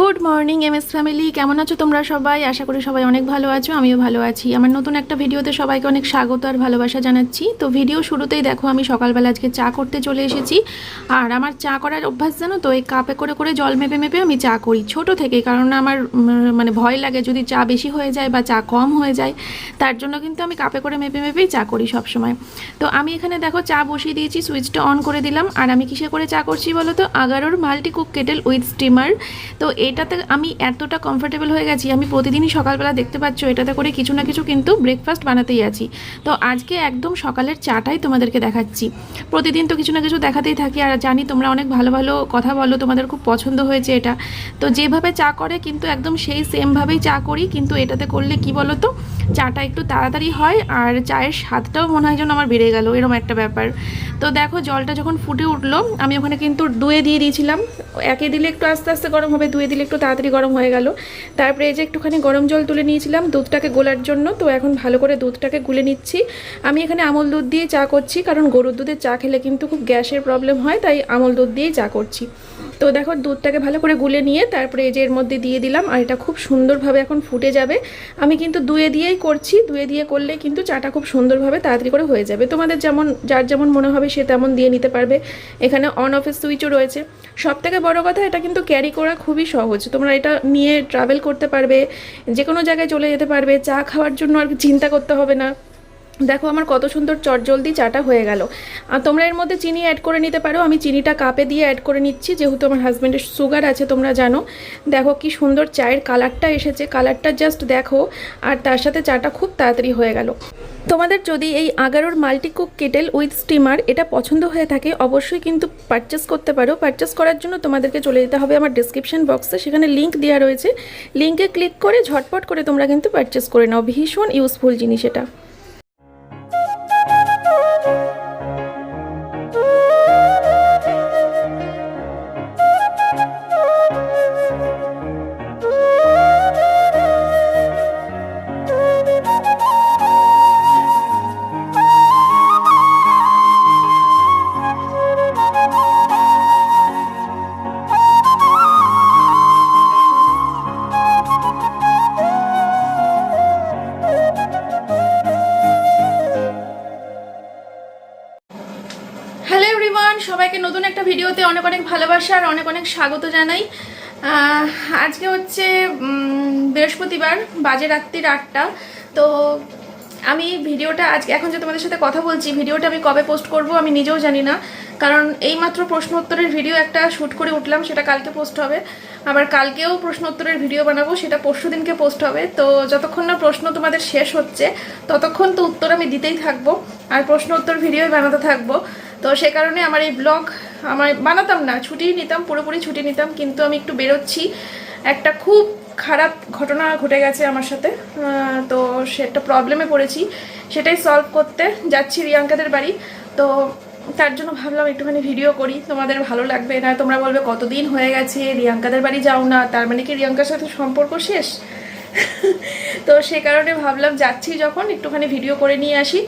Good morning MS family, কেমন আছো তোমরা সবাই? আশা করি সবাই অনেক ভালো আছো, আমিও ভালো আছি। আমার নতুন একটা ভিডিওতে সবাইকে অনেক স্বাগত আর ভালোবাসা জানাচ্ছি। তো ভিডিও শুরুতেই দেখো আমি সকালবেলা আজকে চা করতে চলে এসেছি। আর আমার চা করার অভ্যাস জানো তো, এই কাপে করে করে জল মেপে মেপে আমি চা করি ছোট থেকেই, কারণ আমার মানে ভয় লাগে যদি চা বেশি হয়ে যায় বা চা কম হয়ে যায়, তার জন্য কিন্তু আমি কাপে করে মেপে মেপেই চা করি সবসময়। তো আমি এখানে দেখো চা বসিয়ে দিয়েছি, সুইচটা অন করে দিলাম। আর আমি কিসে করে চা করছি বলো তো? আগারোর multi cook kettle with steamer. তো এটাতে আমি এতটা কমফোর্টেবল হয়ে গেছি, আমি প্রতিদিনই সকালবেলা দেখতে পাচ্ছ এটাতে করে কিছু না কিছু কিন্তু ব্রেকফাস্ট বানাতেই আছি। তো আজকে একদম সকালের চাটাই তোমাদেরকে দেখাচ্ছি। প্রতিদিন তো কিছু না কিছু দেখাতেই থাকি, আর জানি তোমরা অনেক ভালো ভালো কথা বলো, তোমাদের খুব পছন্দ হয়েছে এটা। তো যেভাবে চা করে কিন্তু একদম সেই সেমভাবেই চা করি, কিন্তু এটাতে করলে কি বলো তো, চাটা একটু তাড়াতাড়ি হয় আর চায়ের স্বাদটাও মনে হয় যেন আমার বেড়ে গেল, এরকম একটা ব্যাপার। তো দেখো জলটা যখন ফুটে উঠলো, আমি ওখানে কিন্তু দুয়ে দিয়ে দিয়েছিলাম। একে দিলে একটু আস্তে আস্তে গরম হবে, দুয়ে দিলে একটু তাড়াতাড়ি গরম হয়ে গেল। তারপরে এই যে একটুখানি গরম জল তুলে নিয়েছিলাম দুধটাকে গোলার জন্য। তো এখন ভালো করে দুধটাকে গুলে নিচ্ছি। আমি এখানে আমল দুধ দিয়ে চা করছি, কারণ গরুর দুধের চা খেলে কিন্তু খুব গ্যাসের প্রবলেম হয়, তাই আমল দুধ দিয়েই চা করছি। তো দেখো দুধটাকে ভালো করে গুলে নিয়ে তারপরে এই যে এর মধ্যে দিয়ে দিলাম, আর এটা খুব সুন্দরভাবে এখন ফুটে যাবে। আমি কিন্তু দুয়ে দিয়েই করছি, দুয়ে দিয়ে করলে কিন্তু চাটা খুব সুন্দরভাবে তাড়াতাড়ি করে হয়ে যাবে। তোমাদের যেমন যার যেমন মনে হবে সে তেমন দিয়ে নিতে পারবে। এখানে অন অফের সুইচও রয়েছে। সবথেকে বড় কথা, এটা কিন্তু ক্যারি করা খুবই সহজ। তোমরা এটা নিয়ে ট্রাভেল করতে পারবে, যে কোনো জায়গায় চলে যেতে পারবে, চা খাওয়ার জন্য আর চিন্তা করতে হবে না। দেখো আমার কত সুন্দর চটজলদি চাটা হয়ে গেল। আর তোমরা এর মধ্যে চিনি অ্যাড করে নিতে পারো, আমি চিনিটা কাপে দিয়ে অ্যাড করে নিচ্ছি, যেহেতু আমার হাজব্যান্ডের সুগার আছে তোমরা জানো। দেখো কি সুন্দর চায়ের কালারটা এসেছে, কালারটা জাস্ট দেখো। আর তার সাথে চাটা খুব তাড়াতাড়ি হয়ে গেল। তোমাদের যদি এই আগারোর multi cook kettle with steamer এটা পছন্দ হয়ে থাকে, অবশ্যই কিন্তু পারচেস করতে পারো। পারচেস করার জন্য তোমাদেরকে চলে যেতে হবে আমার ডিসক্রিপশন বক্সে, সেখানে লিঙ্ক দেওয়া রয়েছে। লিঙ্কে ক্লিক করে ঝটপট করে তোমরা কিন্তু পারচেস করে নাও, ভীষণ ইউজফুল জিনিস এটা। হ্যালো এভরিওয়ান, সবাইকে নতুন একটা ভিডিওতে অনেক অনেক ভালোবাসা আর অনেক অনেক স্বাগত জানাই। আজকে হচ্ছে বৃহস্পতিবার, বাজে রাত্রির 8টা। তো আমি ভিডিওটা আজকে এখন যে তোমাদের সাথে কথা বলছি, ভিডিওটা আমি কবে পোস্ট করব আমি নিজেও জানি না, কারণ এইমাত্র প্রশ্ন উত্তরের ভিডিও একটা শ্যুট করে উঠলাম, সেটা কালকে পোস্ট হবে। আবার কালকেও প্রশ্ন উত্তরের ভিডিও বানাবো, সেটা পরশু দিনকে পোস্ট হবে। তো যতক্ষণ না প্রশ্ন তোমাদের শেষ হচ্ছে ততক্ষণ তো উত্তর আমি দিতেই থাকবো, আর প্রশ্ন উত্তর ভিডিওই বানাতে থাকবো। তো সে কারণে আমার এই ব্লগ আমার বানাতাম না, ছুটি নিতাম, পুরোপুরি ছুটি নিতাম, কিন্তু আমি একটু বেরোচ্ছি। একটা খুব খারাপ ঘটনা ঘটে গেছে আমার সাথে, তো সেটা প্রবলেমে পড়েছি, সেটাই সলভ করতে যাচ্ছি রিয়াঙ্কাদের বাড়ি। তো তার জন্য ভাবলাম একটুখানি ভিডিও করি, তোমাদের ভালো লাগবে। না তোমরা বলবে কতদিন হয়ে গেছে রিয়াঙ্কাদের বাড়ি যাও না, তার মানে কি রিয়াঙ্কার সাথে সম্পর্ক শেষ? তো সে কারণে ভাবলাম যাচ্ছি যখন একটুখানি ভিডিও করে নিয়ে আসি।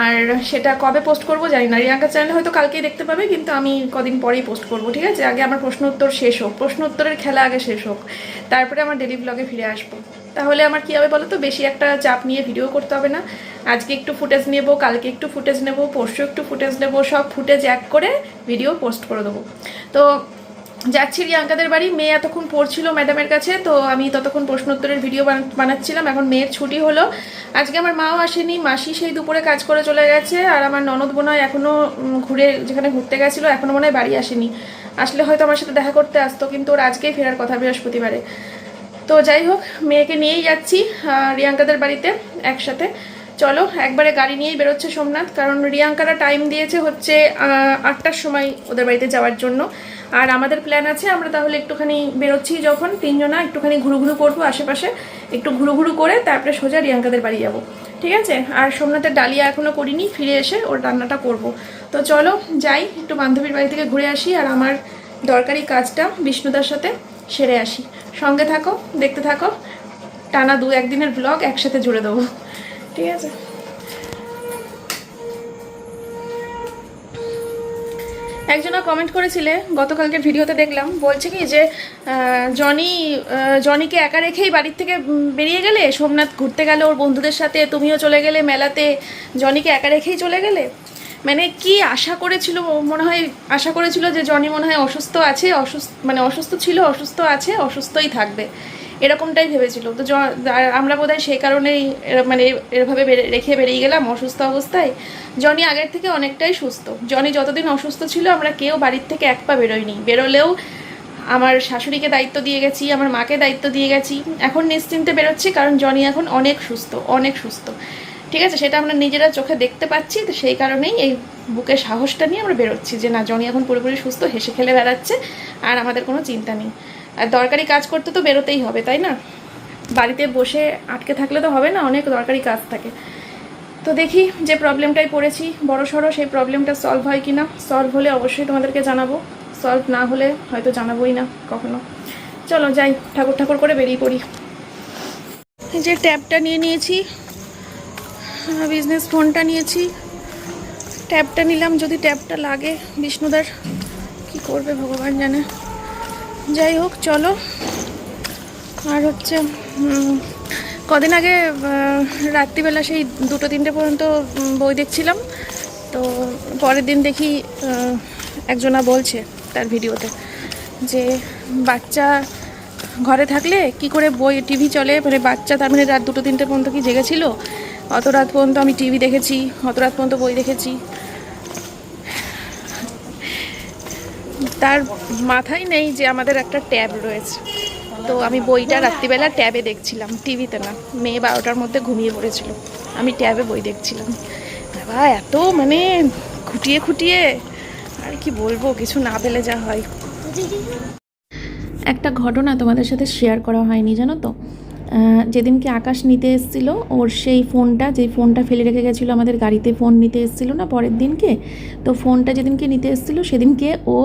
আর সেটা কবে পোস্ট করব জানি না, রিয়াঙ্কার চ্যানেলে হয়তো কালকেই দেখতে পাবে, কিন্তু আমি কদিন পরেই পোস্ট করব, ঠিক আছে? আগে আমার প্রশ্ন উত্তর শেষ হোক, প্রশ্ন উত্তরের খেলা আগে শেষ হোক, তারপরে আমার ডেলি ব্লগে ফিরে আসবো। তাহলে আমার কী হবে বলো তো, বেশি একটা চাপ নিয়ে ভিডিও করতে হবে না। আজকে একটু ফুটেজ নেব, কালকে একটু ফুটেজ নেব, পরশু একটু ফুটেজ নেব, সব ফুটেজ এক করে ভিডিও পোস্ট করে দেবো। তো যাচ্ছি রিয়াঙ্কাদের বাড়ি। মেয়ে এতক্ষণ পড়ছিল ম্যাডামের কাছে, তো আমি ততক্ষণ প্রশ্ন উত্তরের ভিডিও বানাচ্ছিলাম। এখন মেয়ের ছুটি হলো, আজকে আমার মাও আসেনি, মাসি সেই দুপুরে কাজ করে চলে গেছে, আর আমার ননদ বোন এখনও যেখানে ঘুরতে গেছিলো এখনও মনে হয় বাড়ি আসেনি। আসলে হয়তো আমার সাথে দেখা করতে আসতো, কিন্তু ওর আজকেই ফেরার কথা, বৃহস্পতিবারে। তো যাই হোক, মেয়েকে নিয়েই যাচ্ছি রিয়াঙ্কাদের বাড়িতে একসাথে। চলো একবারে গাড়ি নিয়েই বেরোচ্ছে সোমনাথ, কারণ রিয়াঙ্কারা টাইম দিয়েছে হচ্ছে 8টার সময় ওদের বাড়িতে যাওয়ার জন্য। আর আমাদের প্ল্যান আছে আমরা তাহলে একটুখানি বেরোচ্ছি যখন তিনজনা, একটুখানি ঘুরুঘুরু করবো আশেপাশে, একটু ঘুরুঘুরু করে তারপরে সোজা রিয়াঙ্কাদের বাড়ি যাব, ঠিক আছে? আর সোমনাথের ডালিয়া এখনও করিনি, ফিরে এসে ওর রান্নাটা করব। তো চলো যাই, একটু বান্ধবীর বাড়ি থেকে ঘুরে আসি আর আমার দরকারি কাজটা বিষ্ণুদার সাথে সেরে আসি। সঙ্গে থাকো, দেখতে থাকো, টানা 2-1 দিনের ব্লগ একসাথে জুড়ে দেবো, ঠিক আছে? একজনা কমেন্ট করেছিলে গতকালকের ভিডিওতে দেখলাম, বলছে কি যে জনিকে একা রেখেই বাড়ির থেকে বেরিয়ে গেলে, সোমনাথ ঘুরতে গেল ওর বন্ধুদের সাথে, তুমিও চলে গেলে মেলাতে, জনিকে একা রেখেই চলে গেলে। মানে কি আশা করেছিল, মনে হয় আশা করেছিল যে জনি মনে হয় অসুস্থ আছে, অসুস্থ ছিল, অসুস্থ আছে, অসুস্থই থাকবে, এরকমটাই ভেবেছিল। তো আমরা বোধহয় সেই কারণেই মানে এরভাবে রেখে বেরিয়ে গেলাম অসুস্থ অবস্থায়। জনি আগের থেকে অনেকটাই সুস্থ। জনি যতদিন অসুস্থ ছিল আমরা কেউ বাড়ির থেকে এক পা বেরোইনি, বেরোলেও আমার শাশুড়িকে দায়িত্ব দিয়ে গেছি, আমার মাকে দায়িত্ব দিয়ে গেছি। এখন নিশ্চিন্তে বেরোচ্ছি কারণ জনি এখন অনেক সুস্থ, অনেক সুস্থ। ঠিক আছে, সেটা আমরা নিজেরা চোখে দেখতে পাচ্ছি। তো সেই কারণেই এই বুকের সাহসটা নিয়ে আমরা বেরোচ্ছি যে না, জনি এখন পুরোপুরি সুস্থ, হেসে খেলে বেড়াচ্ছে, আর আমাদের কোনো চিন্তা নেই। আর দরকারি কাজ করতে তো বেরোতেই হবে, তাই না? বাড়িতে বসে আটকে থাকলে তো হবে না, অনেক দরকারি কাজ থাকে। তো দেখি যে প্রবলেমটাই পড়েছি বড় সড়ো, সেই প্রবলেমটা সলভ হয় কি না। সলভ হলে অবশ্যই তোমাদেরকে জানাবো, সলভ না হলে হয়তো জানাবোই না কখনো। চলো যাই, ঠাকুর ঠাকুর করে বেরিয়ে পড়ি। এই যে ট্যাবটা নিয়ে নিয়েছি, বিজনেস ফোনটা নিয়েছি, ট্যাবটা নিলাম, যদি ট্যাবটা লাগে বিষ্ণুদার কি করবে ভগবান জানে। যাই হোক চলো। আর হচ্ছে কদিন আগে রাত্রিবেলা সেই 2-3টে পর্যন্ত বই দেখছিলাম। তো পরের দিন দেখি একজনা বলছে তার ভিডিওতে যে বাচ্চা ঘরে থাকলে কি করে বই টিভি চলে, মানে বাচ্চা তার মানে রাত 2-3টে পর্যন্ত কি জেগেছিল, অত রাত পর্যন্ত আমি টিভি দেখেছি, অত রাত পর্যন্ত বই দেখেছি। তার মাথায় নেই যে আমাদের একটা ট্যাব রয়েছে। তো আমি বইটা রাত্রিবেলা ট্যাবে দেখছিলাম, টিভিতে না। মেয়ে 12টার মধ্যে ঘুমিয়ে পড়েছিল, আমি ট্যাবে বই দেখছিলাম। বাবা এত মানে খুঁটিয়ে খুঁটিয়ে, আর কি বলবো, কিছু না পেলে যা হয়। একটা ঘটনা তোমাদের সাথে শেয়ার করা হয়নি জানো তো। যেদিনকে আকাশ নিতে এসেছিল ওর সেই ফোনটা, যেই ফোনটা ফেলে রেখে গেছিলো আমাদের গাড়িতে, ফোন নিতে এসেছিলো না পরের দিনকে, তো ফোনটা যেদিনকে নিতে এসেছিলো সেদিনকে ও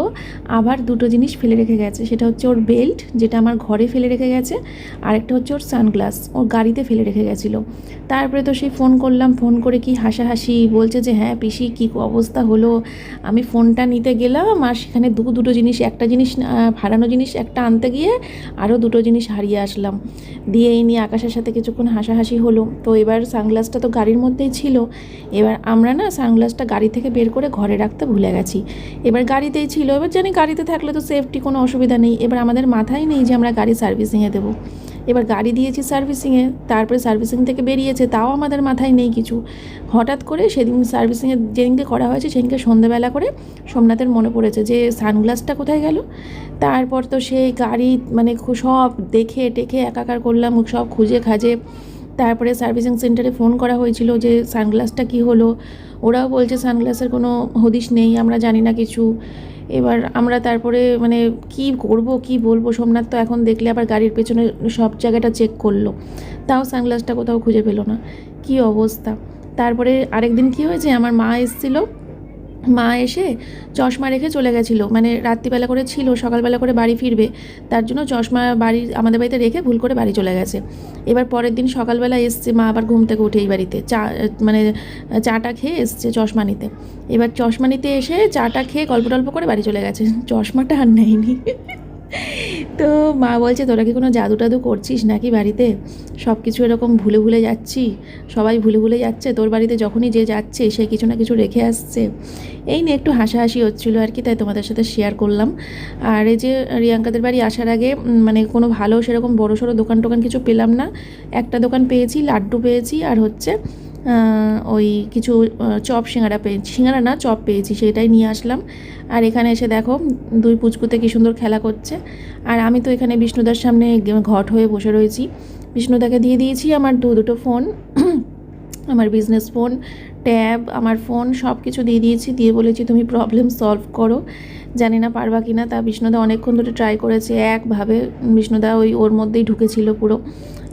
আবার দুটো জিনিস ফেলে রেখে গেছে। সেটা হচ্ছে ওর বেল্ট, যেটা আমার ঘরে ফেলে রেখে গেছে, আরেকটা হচ্ছে ওর সানগ্লাস, ওর গাড়িতে ফেলে রেখে গেছিলো। তারপরে তো সেই ফোন করলাম, ফোন করে কি হাসাহাসি, বলছে যে হ্যাঁ পিসি কী অবস্থা হলো, আমি ফোনটা নিতে গেলাম আর সেখানে দুটো জিনিস, একটা জিনিস হারানো জিনিস একটা আনতে গিয়ে আরও দুটো জিনিস হারিয়ে আসলাম। দিয়ে এই নিয়ে আকাশের সাথে কিছুক্ষণ হাসাহাসি হলো। তো এবার সানগ্লাসটা তো গাড়ির মধ্যেই ছিল, এবার আমরা না সানগ্লাসটা গাড়ি থেকে বের করে ঘরে রাখতে ভুলে গেছি। এবার গাড়িতেই ছিল, এবার জানি গাড়িতে থাকলে তো সেফটি কোনো অসুবিধা নেই, এবার আমাদের মাথায় নেই যে আমরা গাড়ি সার্ভিসিংয়ে দেবো। এবার গাড়ি দিয়েছি সার্ভিসিংয়ে, তারপরে সার্ভিসিং থেকে বেরিয়েছে, তাও আমাদের মাথায় নেই কিছু। হঠাৎ করে সেদিন সার্ভিসিংয়ে যেদিনকে করা হয়েছে সেদিনকে সন্ধ্যেবেলা করে সোমনাথের মনে পড়েছে যে সানগ্লাসটা কোথায় গেল। তারপর তো সেই গাড়ি মানে সব দেখে টেখে একাকার করলাম, সব খুঁজে খাজে। তারপরে সার্ভিসিং সেন্টারে ফোন করা হয়েছিল যে সানগ্লাসটা কি হলো, ওরাও বলছে সানগ্লাসের কোনো হদিশ নেই, আমরা জানি না কিছু। এবার আমরা তারপরে মানে কি করব কি বলবো, সোমনাথ তো এখন দেখলে আবার গাড়ির পেছনে সব জায়গাটা চেক করলো, তাও সানগ্লাসটা কোথাও খুঁজে পেলো না। কি অবস্থা। তারপরে আরেকদিন কি হয়েছে, আমার মা এসেছিলো, মা এসে চশমা রেখে চলে গেছিলো, মানে রাত্রিবেলা করে ছিল, সকালবেলা করে বাড়ি ফিরবে, তার জন্য চশমা আমাদের বাড়িতে রেখে ভুল করে বাড়ি চলে গেছে। এবার পরের দিন সকালবেলা এসছে মা, আবার ঘুম থেকে উঠে এই বাড়িতে মানে চাটা খেয়ে এসছে চশমা নিতে। এবার চশমা নিতে এসে চাটা খেয়ে গল্প টল্প করে বাড়ি চলে গেছে, চশমাটা আর নেয়নি। তো মা বলছে তোরা কি কোনো জাদু টাদু করছিস নাকি বাড়িতে, সব কিছু এরকম ভুলে ভুলে যাচ্ছি, সবাই ভুলে ভুলে যাচ্ছে, তোর বাড়িতে যখনই যে যাচ্ছে সে কিছু না কিছু রেখে আসছে। এই নিয়ে একটু হাসাহাসি হচ্ছিলো আর কি, তাই তোমাদের সাথে শেয়ার করলাম। আর এই যে রিয়াঙ্কাদের বাড়ি আসার আগে মানে কোনো ভালো সেরকম বড়ো সড়ো দোকান টোকান কিছু পেলাম না। একটা দোকান পেয়েছি, লাড্ডু পেয়েছি, আর হচ্ছে ওই কিছু চপ সিঙ্গারা পেয়েছি, সিঙ্গারা না চপ পেয়েছি, সেটাই নিয়ে আসলাম। আর এখানে এসে দেখো দুই পুচকুতে কী সুন্দর খেলা করছে, আর আমি তো এখানে বিষ্ণুদার সামনে ঘট হয়ে বসে রয়েছি। বিষ্ণুদাকে দিয়ে দিয়েছি আমার দুটো ফোন, আমার বিজনেস ফোন, ট্যাব, আমার ফোন সব কিছু দিয়ে দিয়েছি, দিয়ে বলেছি তুমি প্রবলেম সলভ করো। জানি না পারবা কি না, তা বিষ্ণুদা অনেকক্ষণ ধরে ট্রাই করেছে, একভাবে বিষ্ণুদা ওর মধ্যেই ঢুকেছিল পুরো।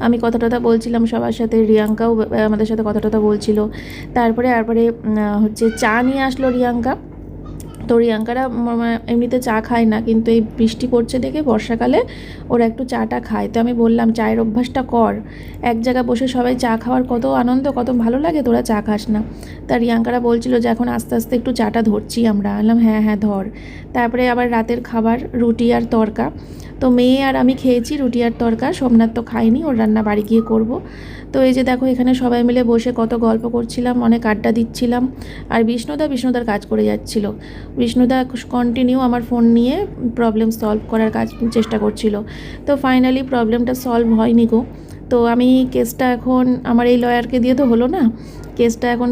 আমি কথা টথা বলছিলাম সবার সাথে, রিয়াঙ্কাও আমাদের সাথে কথা টথা বলছিল। তারপরে হচ্ছে চা নিয়ে আসলো রিয়াঙ্কা, তো তো রিয়াঙ্কারা এমনিতে চা খায় না, কিন্তু এই বৃষ্টি পড়ছে দেখে বর্ষাকালে ওরা একটু চাটা খায়। তো আমি বললাম চায়ের অভ্যাসটা কর, এক জায়গায় বসে সবাই চা খাওয়ার কত আনন্দ, কত ভালো লাগে, তোরা চা খাস না। তা রিয়াঙ্কারা বলছিল যে এখন আস্তে আস্তে একটু চাটা ধরছি আমরা। বললাম হ্যাঁ হ্যাঁ ধর। তারপরে আবার রাতের খাবার রুটি আর তড়কা। তো মেয়ে আর আমি খেয়েছি রুটি আর তড়কা, সোমনাথ তো খাইনি, ওর রান্না বাড়ি গিয়ে করব। তো এই যে দেখো এখানে সবাই মিলে বসে কত গল্প করছিলাম, অনেক আড্ডা দিচ্ছিলাম। আর বিষ্ণুদার কাজ করে যাচ্ছিল। বিষ্ণুদা কন্টিনিউ আমার ফোন নিয়ে প্রবলেম সলভ করার চেষ্টা করছিল। তো ফাইনালি প্রবলেমটা সলভ হয়নি গো। তো আমি কেসটা এখন আমার এই লয়ারকে দিয়ে তো হলো না, কেসটা এখন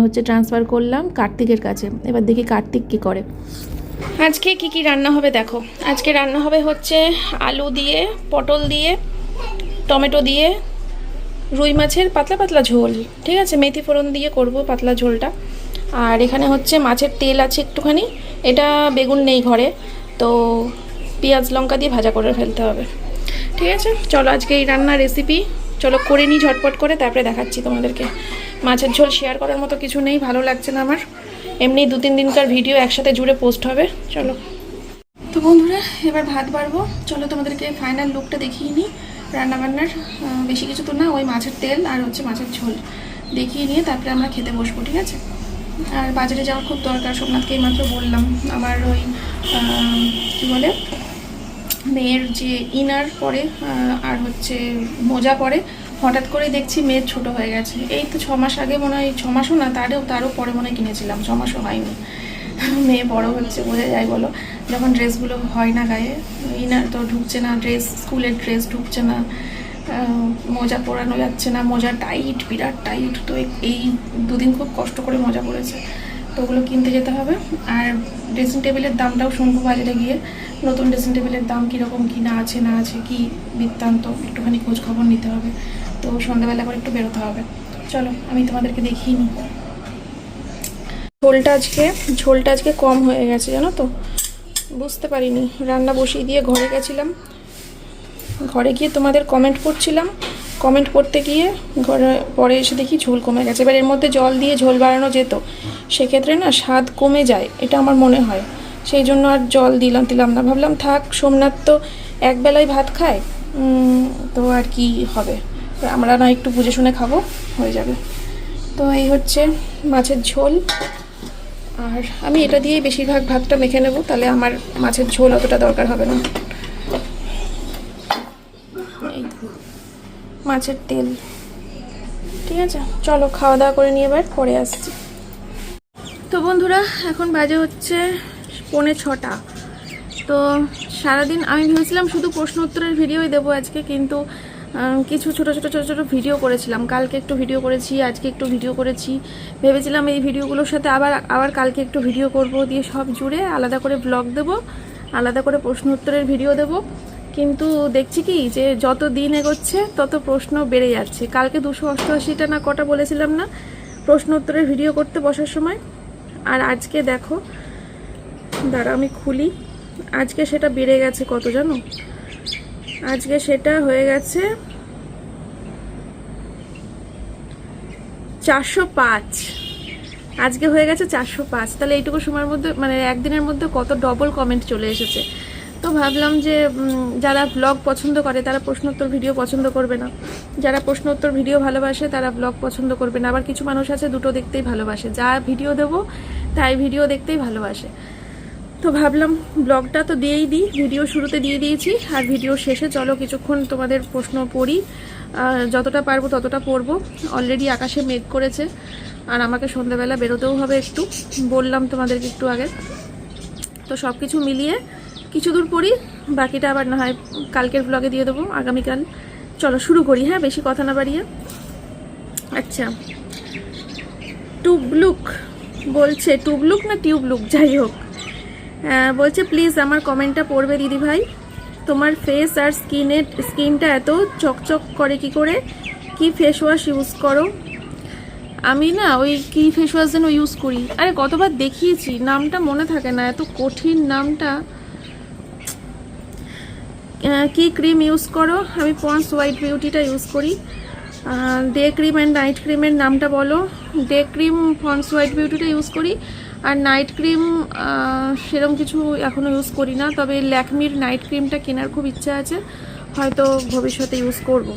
হচ্ছে ট্রান্সফার করলাম কার্তিকের কাছে। এবার দেখি কার্তিক কী করে। আজকে কি রান্না হবে দেখো। আজকে রান্না হবে হচ্ছে আলু দিয়ে, পটল দিয়ে, টমেটো দিয়ে রুই মাছের পাতলা পাতলা ঝোল, ঠিক আছে, মেথি ফোড়ন দিয়ে করব পাতলা ঝোলটা। আর এখানে হচ্ছে মাছের তেল আছে একটুখানি, এটা বেগুন নেই ঘরে, তো পেঁয়াজ লঙ্কা দিয়ে ভাজা করে ফেলতে হবে। ঠিক আছে, চলো আজকে এই রান্নার রেসিপি চলো করে নিই ঝটপট করে, তারপরে দেখাচ্ছি তোমাদেরকে। মাছের ঝোল শেয়ার করার মতো কিছু নেই, ভালো লাগছে না আমার, এমনি 2-3 দিনকার ভিডিও একসাথে জুড়ে পোস্ট হবে। চলো তো বন্ধুরা এবার ভাত বাড়বো, চলো তোমাদেরকে ফাইনাল লুকটা দেখিয়ে নিই রান্নাবান্নার। বেশি কিছু তো না, ওই মাছের তেল আর হচ্ছে মাছের ঝোল দেখিয়ে নিয়ে তারপরে আমরা খেতে বসবো, ঠিক আছে। আর বাজারে যাওয়ার খুব দরকার, সোমনাথকে এইমাত্র বললাম আমার ওই কী বলে মেয়ের যে ইনার পরে আর হচ্ছে মোজা পরে, হঠাৎ করে দেখছি মেয়ের ছোট হয়ে গেছে। এই তো 6 মাস আগে মনে হয়, 6 মাসও না, তারও পরে মনে হয় কিনেছিলাম, 6 মাসও হয়নি। মেয়ে বড় হচ্ছে বোঝা যায় বলো, যখন ড্রেসগুলো হয় না গায়ে, ইনার তো ঢুকছে না, ড্রেস স্কুলের ড্রেস ঢুকছে না, মোজা পরানো যাচ্ছে না, মোজা টাইট, বিরাট টাইট। তো এই 2 দিন খুব কষ্ট করে মোজা পড়েছে, তো ওগুলো কিনতে যেতে হবে। আর ড্রেসিং টেবিলের দামটাও শুনবো বাজারে গিয়ে, নতুন ড্রেসিং টেবিলের দাম কীরকম কী না আছে কি বৃত্তান্ত একটুখানি খোঁজ খবর নিতে হবে। তো সন্ধ্যাবেলা করে একটু বেরোতে হবে। চলো আমি তোমাদেরকে দেখিয়ে নিই। ঝোলটা আজকে কম হয়ে গেছে জানো তো, বুঝতে পারিনি। রান্না বসিয়ে দিয়ে ঘরে গেছিলাম, ঘরে গিয়ে তোমাদের কমেন্ট পড়ছিলাম, কমেন্ট পড়তে গিয়ে ঘরে পরে এসে দেখি ঝোল কমে গেছে। এবার এর মধ্যে জল দিয়ে ঝোল বাড়ানো যেত, সেক্ষেত্রে না স্বাদ কমে যায়, এটা আমার মনে হয়। সেই জন্য আর জল দিলাম না, ভাবলাম থাক, সোমনাথ তো একবেলায় ভাত খায়, তো আর কি হবে, আমরা না একটু বুঝে শুনে খাবো, হয়ে যাবে। তো এই হচ্ছে মাছের ঝোল, আর আমি এটা দিয়েই বেশিরভাগ ভাতটা মেখে নেব, তাহলে আমার মাছের ঝোল অতটা দরকার হবে না। এই মাছের তেল, ঠিক আছে, চলো খাওয়া দাওয়া করে নিয়ে এবার পরে আসছি। তো বন্ধুরা এখন বাজে হচ্ছে 5:45। তো সারাদিন আমি ভেবেছিলাম শুধু প্রশ্ন উত্তরের ভিডিওই দেবো আজকে, কিন্তু কিছু ছোট ছোট ভিডিও করেছিলাম, কালকে একটু ভিডিও করেছি, আজকে একটু ভিডিও করেছি। ভেবেছিলাম এই ভিডিওগুলোর সাথে আবার কালকে একটু ভিডিও করব, দিয়ে সব জুড়ে আলাদা করে ব্লগ দেব, আলাদা করে প্রশ্ন উত্তরের ভিডিও দেব। কিন্তু দেখছি কি যে যত দিন এগোচ্ছে তত প্রশ্ন বেড়ে যাচ্ছে। কালকে 288টা না কটা বলেছিলাম না প্রশ্ন উত্তরের ভিডিও করতে বসার সময়, আর আজকে দেখো, দাঁড়া আমি খুলি, আজকে সেটা বেড়ে গেছে কত জানো, আজকে সেটা হয়ে গেছে 405। আজকে হয়ে গেছে 405। তাহলে এইটুকু সময়ের মধ্যে, মানে একদিনের মধ্যে কত ডবল কমেন্ট চলে এসেছে। তো ভাবলাম যে যারা ব্লগ পছন্দ করে তারা প্রশ্নোত্তর ভিডিও পছন্দ করবে না, যারা প্রশ্নোত্তর ভিডিও ভালোবাসে তারা ব্লগ পছন্দ করবে না। আবার কিছু মানুষ আছে দুটো দেখতেই ভালোবাসে, যা ভিডিও দেবো তাই ভিডিও দেখতেই ভালোবাসে। তো ভাবলাম ব্লগটা তো দিয়েই দিই, ভিডিও শুরুতে দিয়ে দিয়েছি, আর ভিডিও শেষে চলো কিছুক্ষণ তোমাদের প্রশ্ন পড়ি, যতটা পারবো ততটা পড়বো। অলরেডি আকাশে মেঘ করেছে, আর আমাকে সন্ধ্যাবেলা বেরোতেও হবে একটু, বললাম তোমাদেরকে একটু আগে। তো সব কিছু মিলিয়ে কিছু দূর পড়ি, বাকিটা আবার না হয় কালকের ব্লগে দিয়ে দেবো, আগামীকাল। চলো শুরু করি, হ্যাঁ, বেশি কথা না বাড়িয়ে। আচ্ছা, টুবলুক বলছে, টুবলুক না টিউবলুক, যাই হোক, বলছে প্লিজ আমার কমেন্টটা পড়বে দিদি ভাই, তোমার ফেস আর স্কিনটা এত চকচক করে কি করে, কি ফেস ওয়াশ ইউজ করো? আমি না ওই কি ফেস ওয়াশ যেন ইউজ করি, আরে কতবার দেখিয়েছি, নামটা মনে থাকে না, এত কঠিন নামটা। কি ক্রিম ইউজ করো? আমি পন্ডস হোয়াইট বিউটিটা ইউজ করি। ডে ক্রিম অ্যান্ড নাইট ক্রিমের নামটা বলো? ডে ক্রিম পন্ডস হোয়াইট বিউটিটা ইউজ করি, আর নাইট ক্রিম সেরকম কিছু এখনও ইউজ করি না, তবে ল্যাকমির নাইট ক্রিমটা কেনার খুব ইচ্ছা আছে, হয়তো ভবিষ্যতে ইউজ করব।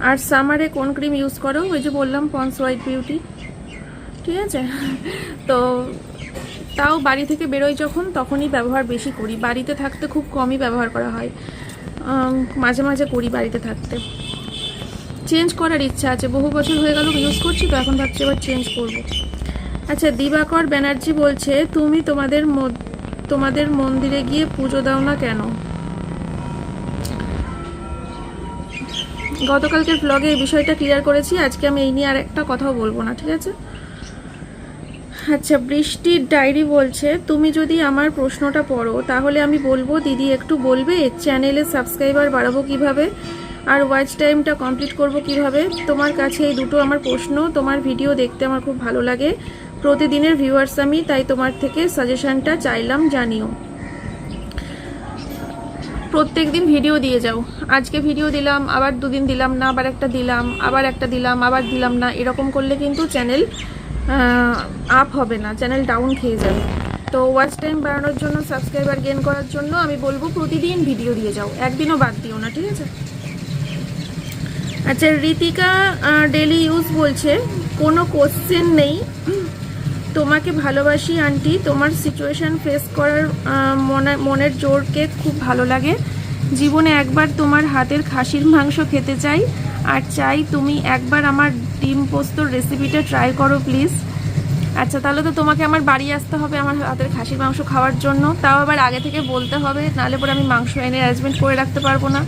আর সামারে কোন ক্রিম ইউজ করো? ওই যে বললাম পন্স হোয়াইট বিউটি, ঠিক আছে। তো তাও বাড়ি থেকে বেরোই যখন তখনই ব্যবহার বেশি করি, বাড়িতে থাকতে খুব কমই ব্যবহার করা হয়, মাঝে মাঝে করি বাড়িতে থাকতে। চেঞ্জ করার ইচ্ছা আছে, বহু বছর হয়ে গেল ইউজ করছি, তো এখন ভাবছি এবার চেঞ্জ করব। আচ্ছা, দিবাকর ব্যানার্জি বলছে তুমি তোমাদের মন্দিরে গিয়ে পুজো দাও না কেন? গতকালকের ব্লগে এই বিষয়টা ক্লিয়ার করেছি, আজকে আমি এই নিয়ে আর একটা কথাও বলবো না, ঠিক আছে। আচ্ছা, বৃষ্টির ডায়েরি বলছে তুমি যদি আমার প্রশ্নটা পড়ো তাহলে আমি বলবো দিদি একটু বলবে চ্যানেলে সাবস্ক্রাইবার বাড়াবো কিভাবে আর ওয়াচ টাইমটা কমপ্লিট করব কিভাবে? তোমার কাছে এই দুটো আমার প্রশ্ন। তোমার ভিডিও দেখতে আমার খুব ভালো লাগে, প্রতিদিনের ভিউয়ার্স আমি, তাই তোমার থেকে সাজেশনটা চাইলাম, জানিও। প্রত্যেক দিন ভিডিও দিয়ে যাও, আজকে ভিডিও দিলাম, আবার দুদিন দিলাম না, আবার একটা দিলাম, আবার একটা দিলাম, আবার দিলাম না, এরকম করলে কিন্তু চ্যানেল আপ হবে না, চ্যানেল ডাউন খেয়ে যাবে। তো ওয়াচ টাইম বাড়ানোর জন্য, সাবস্ক্রাইবার গেইন করার জন্য আমি বলবো প্রতিদিন ভিডিও দিয়ে যাও, একদিনও বাদ দিও না, ঠিক আছে। আচ্ছা, ঋতিকা ডেলি ইউজ বলছে কোনো কোশ্চেন নেই, তোমাকে ভালোবাসি আন্টি, তোমার সিচুয়েশান ফেস করার মনের জোরকে খুব ভালো লাগে, জীবনে একবার তোমার হাতের খাসির মাংস খেতে চাই, আর চাই তুমি একবার আমার ডিম পোস্তর রেসিপিটা ট্রাই করো প্লিজ। আচ্ছা, তাহলে তো তোমাকে আমার বাড়ি আসতে হবে আমার হাতের খাসির মাংস খাওয়ার জন্য, তাও আবার আগে থেকে বলতে হবে, নাহলে পরে আমি মাংস এনে অ্যারেঞ্জমেন্ট করে রাখতে পারবো না।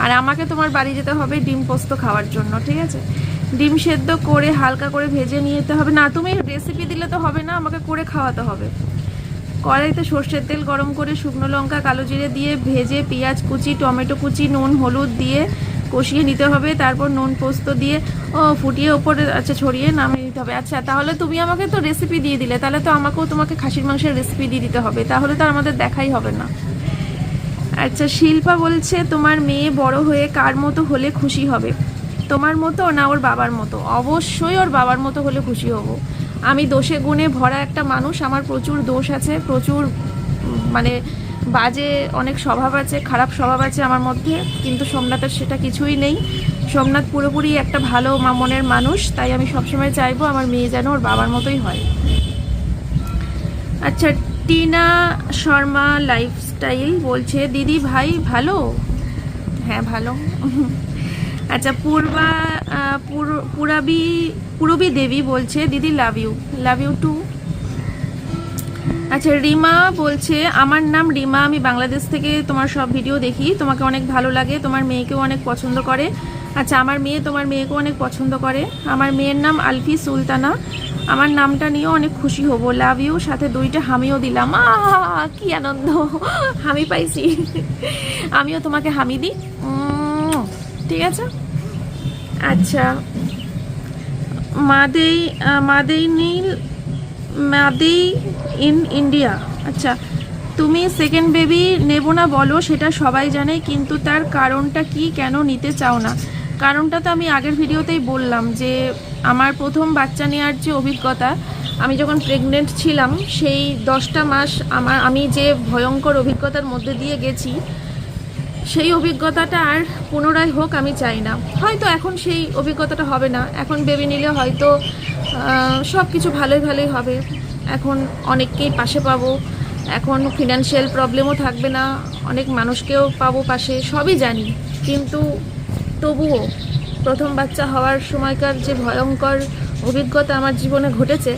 আর আমাকে তোমার বাড়ি যেতে হবে ডিম পোস্ত খাওয়ার জন্য, ঠিক আছে। ডিম সেদ্ধ করে হালকা করে ভেজে নিয়ে যেতে হবে। না, তুমি রেসিপি দিলে তো হবে না, আমাকে করে খাওয়াতে হবে। কড়াইতে সর্ষের তেল গরম করে শুকনো লঙ্কা কালো জিরে দিয়ে ভেজে পেঁয়াজ কুচি টমেটো কুচি নুন হলুদ দিয়ে কষিয়ে নিতে হবে, তারপর নুন পোস্ত দিয়ে ফুটিয়ে ওপরে ছড়িয়ে নামিয়ে নিতে হবে। আচ্ছা, তাহলে তুমি আমাকে তো রেসিপি দিয়ে দিলে, তাহলে তো আমাকেও তোমাকে খাসির মাংসের রেসিপি দিয়ে দিতে হবে, তাহলে তো আমাদের দেখাই হবে না। আচ্ছা, শিল্পা বলছে তোমার মেয়ে বড় হয়ে কার মতো হলে খুশি হবে, তোমার মতো না ওর বাবার মতো? অবশ্যই ওর বাবার মতো হলে খুশি হব। আমি দোষে গুণে ভরা একটা মানুষ, আমার প্রচুর দোষ আছে, প্রচুর মানে বাজে অনেক স্বভাব আছে, খারাপ স্বভাব আছে আমার মধ্যে, কিন্তু সোমনাথের সেটা কিছুই নেই। সোমনাথ পুরোপুরি একটা ভালো মনের মানুষ, তাই আমি সবসময় চাইবো আমার মেয়ে যেন ওর বাবার মতোই হয়। আচ্ছা, টিনা শর্মা লাইফস্টাইল বলছে দিদি ভাই ভালো? হ্যাঁ, ভালো। আচ্ছা, পুরবী দেবী বলছে দিদি লাভ ইউ টু। আচ্ছা, রিমা বলছে আমার নাম রিমা, আমি বাংলাদেশ থেকে তোমার সব ভিডিও দেখি, তোমাকে অনেক ভালো লাগে, তোমার মেয়েকেও অনেক পছন্দ করে। আচ্ছা, আমার মেয়ে তোমার মেয়েকেও অনেক পছন্দ করে। আমার মেয়ের নাম আলফি সুলতানা, আমার নামটা নিয়েও অনেক খুশি হব, লাভ ইউ, সাথে 2টা হামিও দিলাম। কি আনন্দ, হামি পাইছি। আমিও তোমাকে হামি দিই, ঠিক আছে। আচ্ছা, মাদেই ইন ইন্ডিয়া। আচ্ছা, তুমি সেকেন্ড বেবি নেব না বলো, সেটা সবাই জানে, কিন্তু তার কারণটা কি, কেন নিতে চাও না? কারণটা তো আমি আগের ভিডিওতেই বললাম, যে আমার প্রথম বাচ্চা নেওয়ার যে অভিজ্ঞতা, আমি যখন প্রেগনেন্ট ছিলাম সেই 10টা মাস আমি যে ভয়ঙ্কর অভিজ্ঞতার মধ্যে দিয়ে গেছি, সেই অভিজ্ঞতাটা আর পুনরায় হোক আমি চাই না। হয়তো এখন সেই অভিজ্ঞতাটা হবে না, এখন বেবি নিলে হয়তো সব কিছু ভালোই হবে, এখন অনেককেই পাশে পাবো, এখন ফিনান্সিয়াল প্রবলেমও থাকবে না, অনেক মানুষকেও পাবো পাশে, সবই জানি, কিন্তু তবুও প্রথম বাচ্চা হওয়ার সময়কার যে ভয়ঙ্কর অভিজ্ঞতা আমার জীবনে ঘটেছে,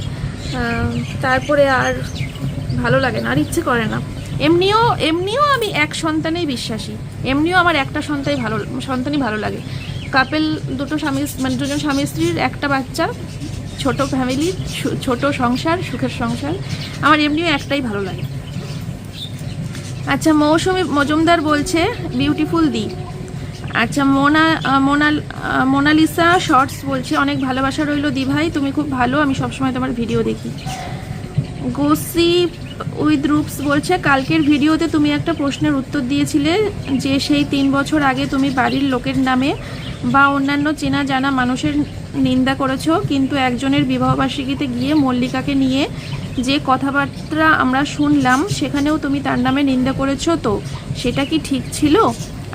তারপরে আর ভালো লাগে না, আর ইচ্ছে করে না। এমনিও আমি এক সন্তানেই বিশ্বাসী, এমনিও আমার একটা সন্তানই ভালো লাগে। কাপেল দুজন স্বামী স্ত্রীর একটা বাচ্চা, ছোট ফ্যামিলি, ছোট সংসার, সুখের সংসার, আমার এমনিও একটাই ভালো লাগে। আচ্ছা, মৌসুমী মজুমদার বলছে বিউটিফুল দি। আচ্ছা, মোনালিসা শর্টস বলছে অনেক ভালোবাসা রইল দি ভাই, তুমি খুব ভালো, আমি সবসময় তোমার ভিডিও দেখি। উইথ রূপস বলছে, কালকের ভিডিওতে তুমি একটা প্রশ্নের উত্তর দিয়েছিলে যে সেই 3 বছর আগে তুমি বাড়ির লোকের নামে বা অন্যান্য চেনা জানা মানুষের নিন্দা করেছো, কিন্তু একজনের বিবাহবার্ষিকীতে গিয়ে মল্লিকাকে নিয়ে যে কথাবার্তা আমরা শুনলাম সেখানেও তুমি তার নামে নিন্দা করেছো, তো সেটা কি ঠিক ছিল?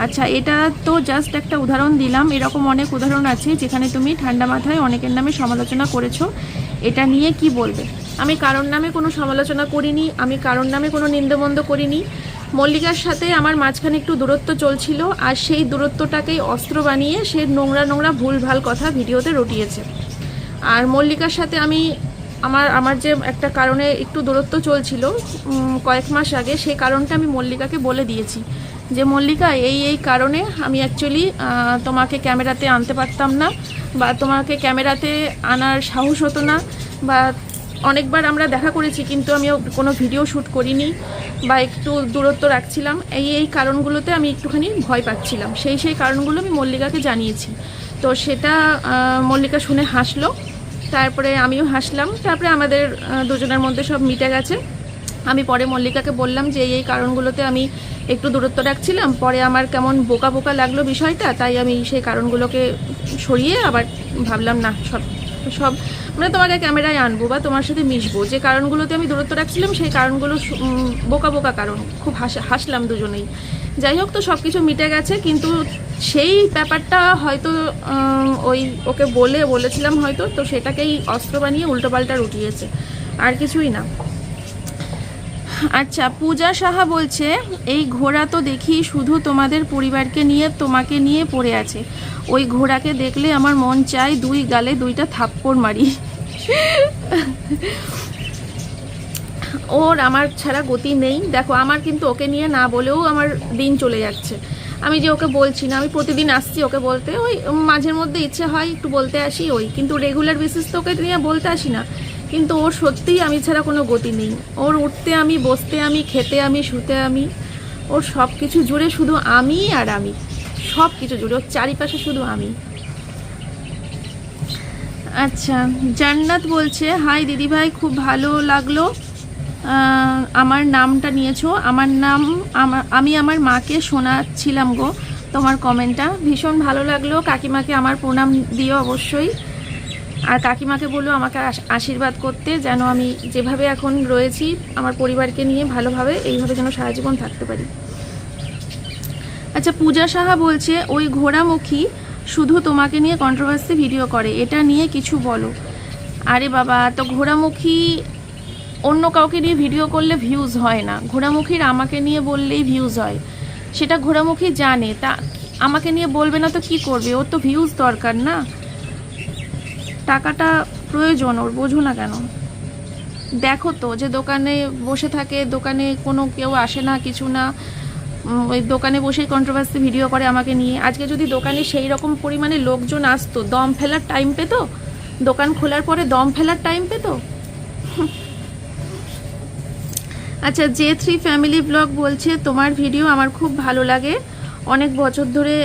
আচ্ছা, এটা তো জাস্ট একটা উদাহরণ দিলাম, এরকম অনেক উদাহরণ আছে যেখানে তুমি ঠান্ডা মাথায় অনেকের নামে সমালোচনা করেছো। এটা নিয়ে কি বলবে? আমি কারোর নামে কোনো সমালোচনা করিনি, আমি কারোর নামে কোনো নিন্দমন্দ করিনি। মল্লিকার সাথে আমার মাঝখানে একটু দূরত্ব চলছিল, আর সেই দূরত্বটাকেই অস্ত্র বানিয়ে সে নোংরা নোংরা ভুলভাল কথা ভিডিওতে রটিয়েছে। আর মল্লিকার সাথে আমি আমার যে একটা কারণে একটু দূরত্ব চলছিল কয়েক মাস আগে, সেই কারণটা আমি মল্লিকাকে বলে দিয়েছি যে মল্লিকা, এই কারণে আমি অ্যাকচুয়ালি তোমাকে ক্যামেরাতে আনতে পারতাম না, বা তোমাকে ক্যামেরাতে আনার সাহস হতো না, বা অনেকবার আমরা দেখা করেছি কিন্তু আমি কোনো ভিডিও শ্যুট করিনি বা একটু দূরত্ব রাখছিলাম। এই কারণগুলোতে আমি একটুখানি ভয় পাচ্ছিলাম, সেই কারণগুলো আমি মল্লিকাকে জানিয়েছি। তো সেটা মল্লিকা শুনে হাসলো, তারপরে আমিও হাসলাম, তারপরে আমাদের দুজনের মধ্যে সব মিটে গেছে। আমি পরে মল্লিকাকে বললাম যে এই কারণগুলোতে আমি একটু দূরত্ব রাখছিলাম, পরে আমার কেমন বোকা বোকা লাগলো বিষয়টা, তাই আমি সেই কারণগুলোকে সরিয়ে আবার ভাবলাম না সব মানে তোমাকে ক্যামেরায় আনবো বা তোমার সাথে মিশবো। যে কারণগুলোতে আমি দূরত্ব রাখছিলাম সেই কারণগুলো বোকা বোকা কারণ, খুব হাসলাম দুজনেই। যাই হোক, তো সব কিছু মিটে গেছে, কিন্তু সেই ব্যাপারটা হয়তো ওকে বলেছিলাম হয়তো, তো সেটাকেই অস্ত্র বানিয়ে উল্টোপাল্টা রুটিয়েছে, আর কিছুই না। আচ্ছা, পূজা সাহা বলছে, এই ঘোড়া তো দেখি শুধু তোমাদের পরিবারকে নিয়ে তোমাকে নিয়ে পড়ে আছে, ওই ঘোড়াকে দেখলে আমার মন চায় 2 গালে 2টা থাপ্পড় মারি। ওর আমার ছাড়া গতি নেই। দেখো, আমার কিন্তু ওকে নিয়ে না বলেও আমার দিন চলে যাচ্ছে। আমি যে ওকে বলছি না, আমি প্রতিদিন আসছি ওকে বলতে, ওই মাঝের মধ্যে ইচ্ছে হয় একটু বলতে আসি, কিন্তু রেগুলার বেসিস তো ওকে নিয়ে বলতে আসি না। কিন্তু ওর সত্যিই আমি ছাড়া কোনো গতি নেই। ওর উঠতে আমি, বসতে আমি, খেতে আমি, শুতে আমি, ওর সব কিছু জুড়ে শুধু আমি আর আমি, সব কিছু জুড়ে ওর চারিপাশে শুধু আমি। আচ্ছা, জান্নাত বলছে, হাই দিদিভাই, খুব ভালো লাগলো আমার নামটা নিয়েছো। আমার নাম আমি আমার মাকে শোনাচ্ছিলাম গো তোমার কমেন্টটা, ভীষণ ভালো লাগলো। কাকিমাকে আমার প্রণাম দিও অবশ্যই, আর কাকিমাকে বলো আমাকে আশীর্বাদ করতে, যেন আমি যেভাবে এখন রয়েছি আমার পরিবারকে নিয়ে ভালোভাবে এইভাবে যেন সারা জীবন থাকতে পারি। আচ্ছা, পূজা সাহা বলছে, ওই ঘোড়ামুখী শুধু তোমাকে নিয়ে কন্ট্রোভার্সি ভিডিও করে, এটা নিয়ে কিছু বলো। আরে বাবা, তো ঘোড়ামুখী অন্য কাউকে নিয়ে ভিডিও করলে ভিউজ হয় না, ঘোড়ামুখীর আমাকে নিয়ে বললেই ভিউজ হয়। সেটা ঘোড়ামুখী জানে, তা আমাকে নিয়ে বলবে না তো কি করবে? ওর তো ভিউজ দরকার না, টাকাটা প্রয়োজন ওর, বোঝো না কেন? দেখো তো, যে দোকানে বসে থাকে, দোকানে কোনো কেউ আসে না, কিছু না, ওই দোকানে বসেই কন্ট্রোভার্সি ভিডিও করে আমাকে নিয়ে। আজকে যদি দোকানে সেই রকম পরিমাণে লোকজন আসতো, দম ফেলার টাইম পেতো, দোকান খোলার পরে দম ফেলার টাইম পেতো। আচ্ছা, J3 ফ্যামিলি ব্লগ বলছে, তোমার ভিডিও আমার খুব ভালো লাগে, অনেক বছর ধরে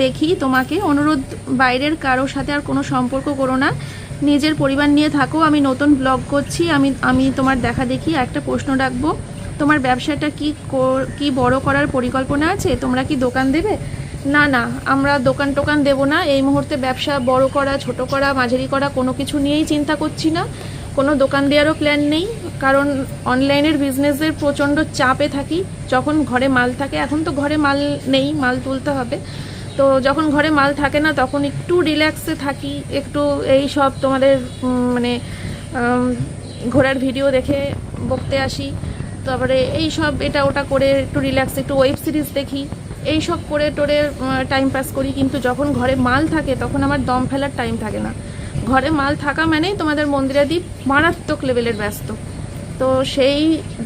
দেখি তোমাকে। অনুরোধ, বাইরের কারোর সাথে আর কোনো সম্পর্ক করো না, নিজের পরিবার নিয়ে থাকো। আমি নতুন ব্লগ করছি, আমি তোমার দেখা দেখি। একটা প্রশ্ন রাখবো, তোমার ব্যবসাটা কি বড় করার পরিকল্পনা আছে? তোমরা কি দোকান দেবে? না, আমরা দোকান টোকান দেবো না এই মুহূর্তে। ব্যবসা বড় করা, ছোট করা, মাঝারি করা কোনো কিছু নিয়েই চিন্তা করছি না। কোনো দোকান দেওয়ারও প্ল্যান নেই, কারণ অনলাইনের বিজনেসের প্রচণ্ড চাপে থাকি। যখন ঘরে মাল থাকে, এখন তো ঘরে মাল নেই, মাল তুলতে হবে, তো যখন ঘরে মাল থাকে না তখন একটু রিল্যাক্সে থাকি, একটু এই সব তোমাদের মানে ঘোরার ভিডিও দেখে বকতে আসি, তারপরে এই সব এটা ওটা করে একটু রিল্যাক্স, একটু ওয়েব সিরিজ দেখি, এই সব করে টোরে টাইম পাস করি। কিন্তু যখন ঘরে মাল থাকে তখন আমার দম ফেলার টাইম থাকে না। ঘরে মাল থাকা মানেই তোমাদের মন্দিরাদি মারাত্মক লেভেলের ব্যস্ত। তো সেই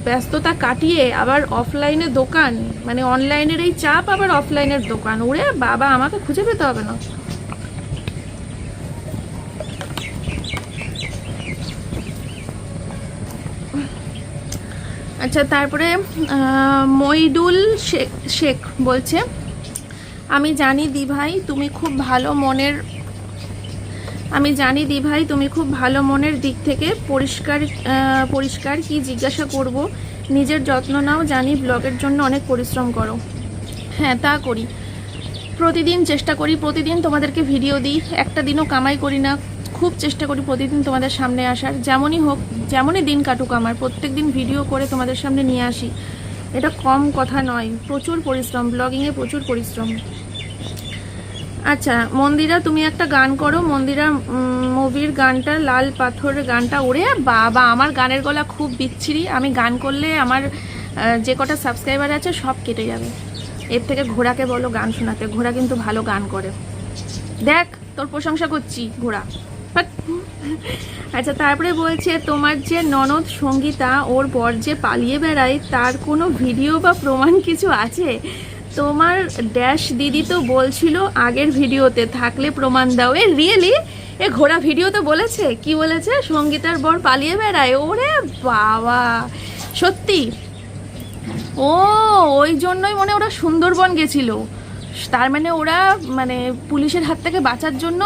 ব্যস্ততা কাটিয়ে আবার অফলাইনে দোকান, মানে অনলাইনের এই চাপ, আবার অফলাইনের দোকান, উড়ে বাবা আমাকে খুঁজে পেতে হবে না। আচ্ছা, তারপরে মইদুল শেখ বলছে, আমি জানি দিভাই তুমি খুব ভালো মনের দিক থেকে পরিষ্কার কি জিজ্ঞাসা করব, নিজের যত্ন নাও, জানি ব্লগের জন্য অনেক পরিশ্রম করো। হ্যাঁ, তা করি, প্রতিদিন চেষ্টা করি, প্রতিদিন তোমাদেরকে ভিডিও দিই, একটা দিনও কামাই করি না, খুব চেষ্টা করি প্রতিদিন তোমাদের সামনে আসার, যেমনই হোক, যেমনই দিন কাটুক আমার, প্রত্যেক দিন ভিডিও করে তোমাদের সামনে নিয়ে আসি। এটা কম কথা নয়, প্রচুর পরিশ্রম, ব্লগিংয়ে প্রচুর পরিশ্রম। আচ্ছা মন্দিরা, তুমি একটা গান করো, মন্দিরা মুভির গানটা, লাল পাথরের গানটা। ওরে বাবা, আমার গানের গলা খুব বিচ্ছিরি, আমি গান করলে আমার যে কটা সাবস্ক্রাইবার আছে সব কেটে যাবে। এর থেকে ঘোড়াকে বলো গান শোনাতে, ঘোড়া কিন্তু ভালো গান করে। দেখ তোর প্রশংসা করছি, ঘোড়া। আচ্ছা তারপরে বলছে, তোমার যে ননদ সঙ্গীতা, ওর বর যে পালিয়ে বেড়ায়, তার কোনো ভিডিও বা প্রমাণ কিছু আছে? তোমার ড্যাশ দিদি তো বলছিল আগের ভিডিওতে, থাকলে প্রমাণ দাও। A really? এ ঘোড়া ভিডিওতে বলেছে? কি বলেছে? সঙ্গীতার বর পালিয়ে বেড়ায়? ওরে বাবা, সত্যি? ও, ওই জন্যই মনে ওরা সুন্দরবন গেছিল। তার মানে ওরা মানে পুলিশের হাত থেকে বাঁচার জন্য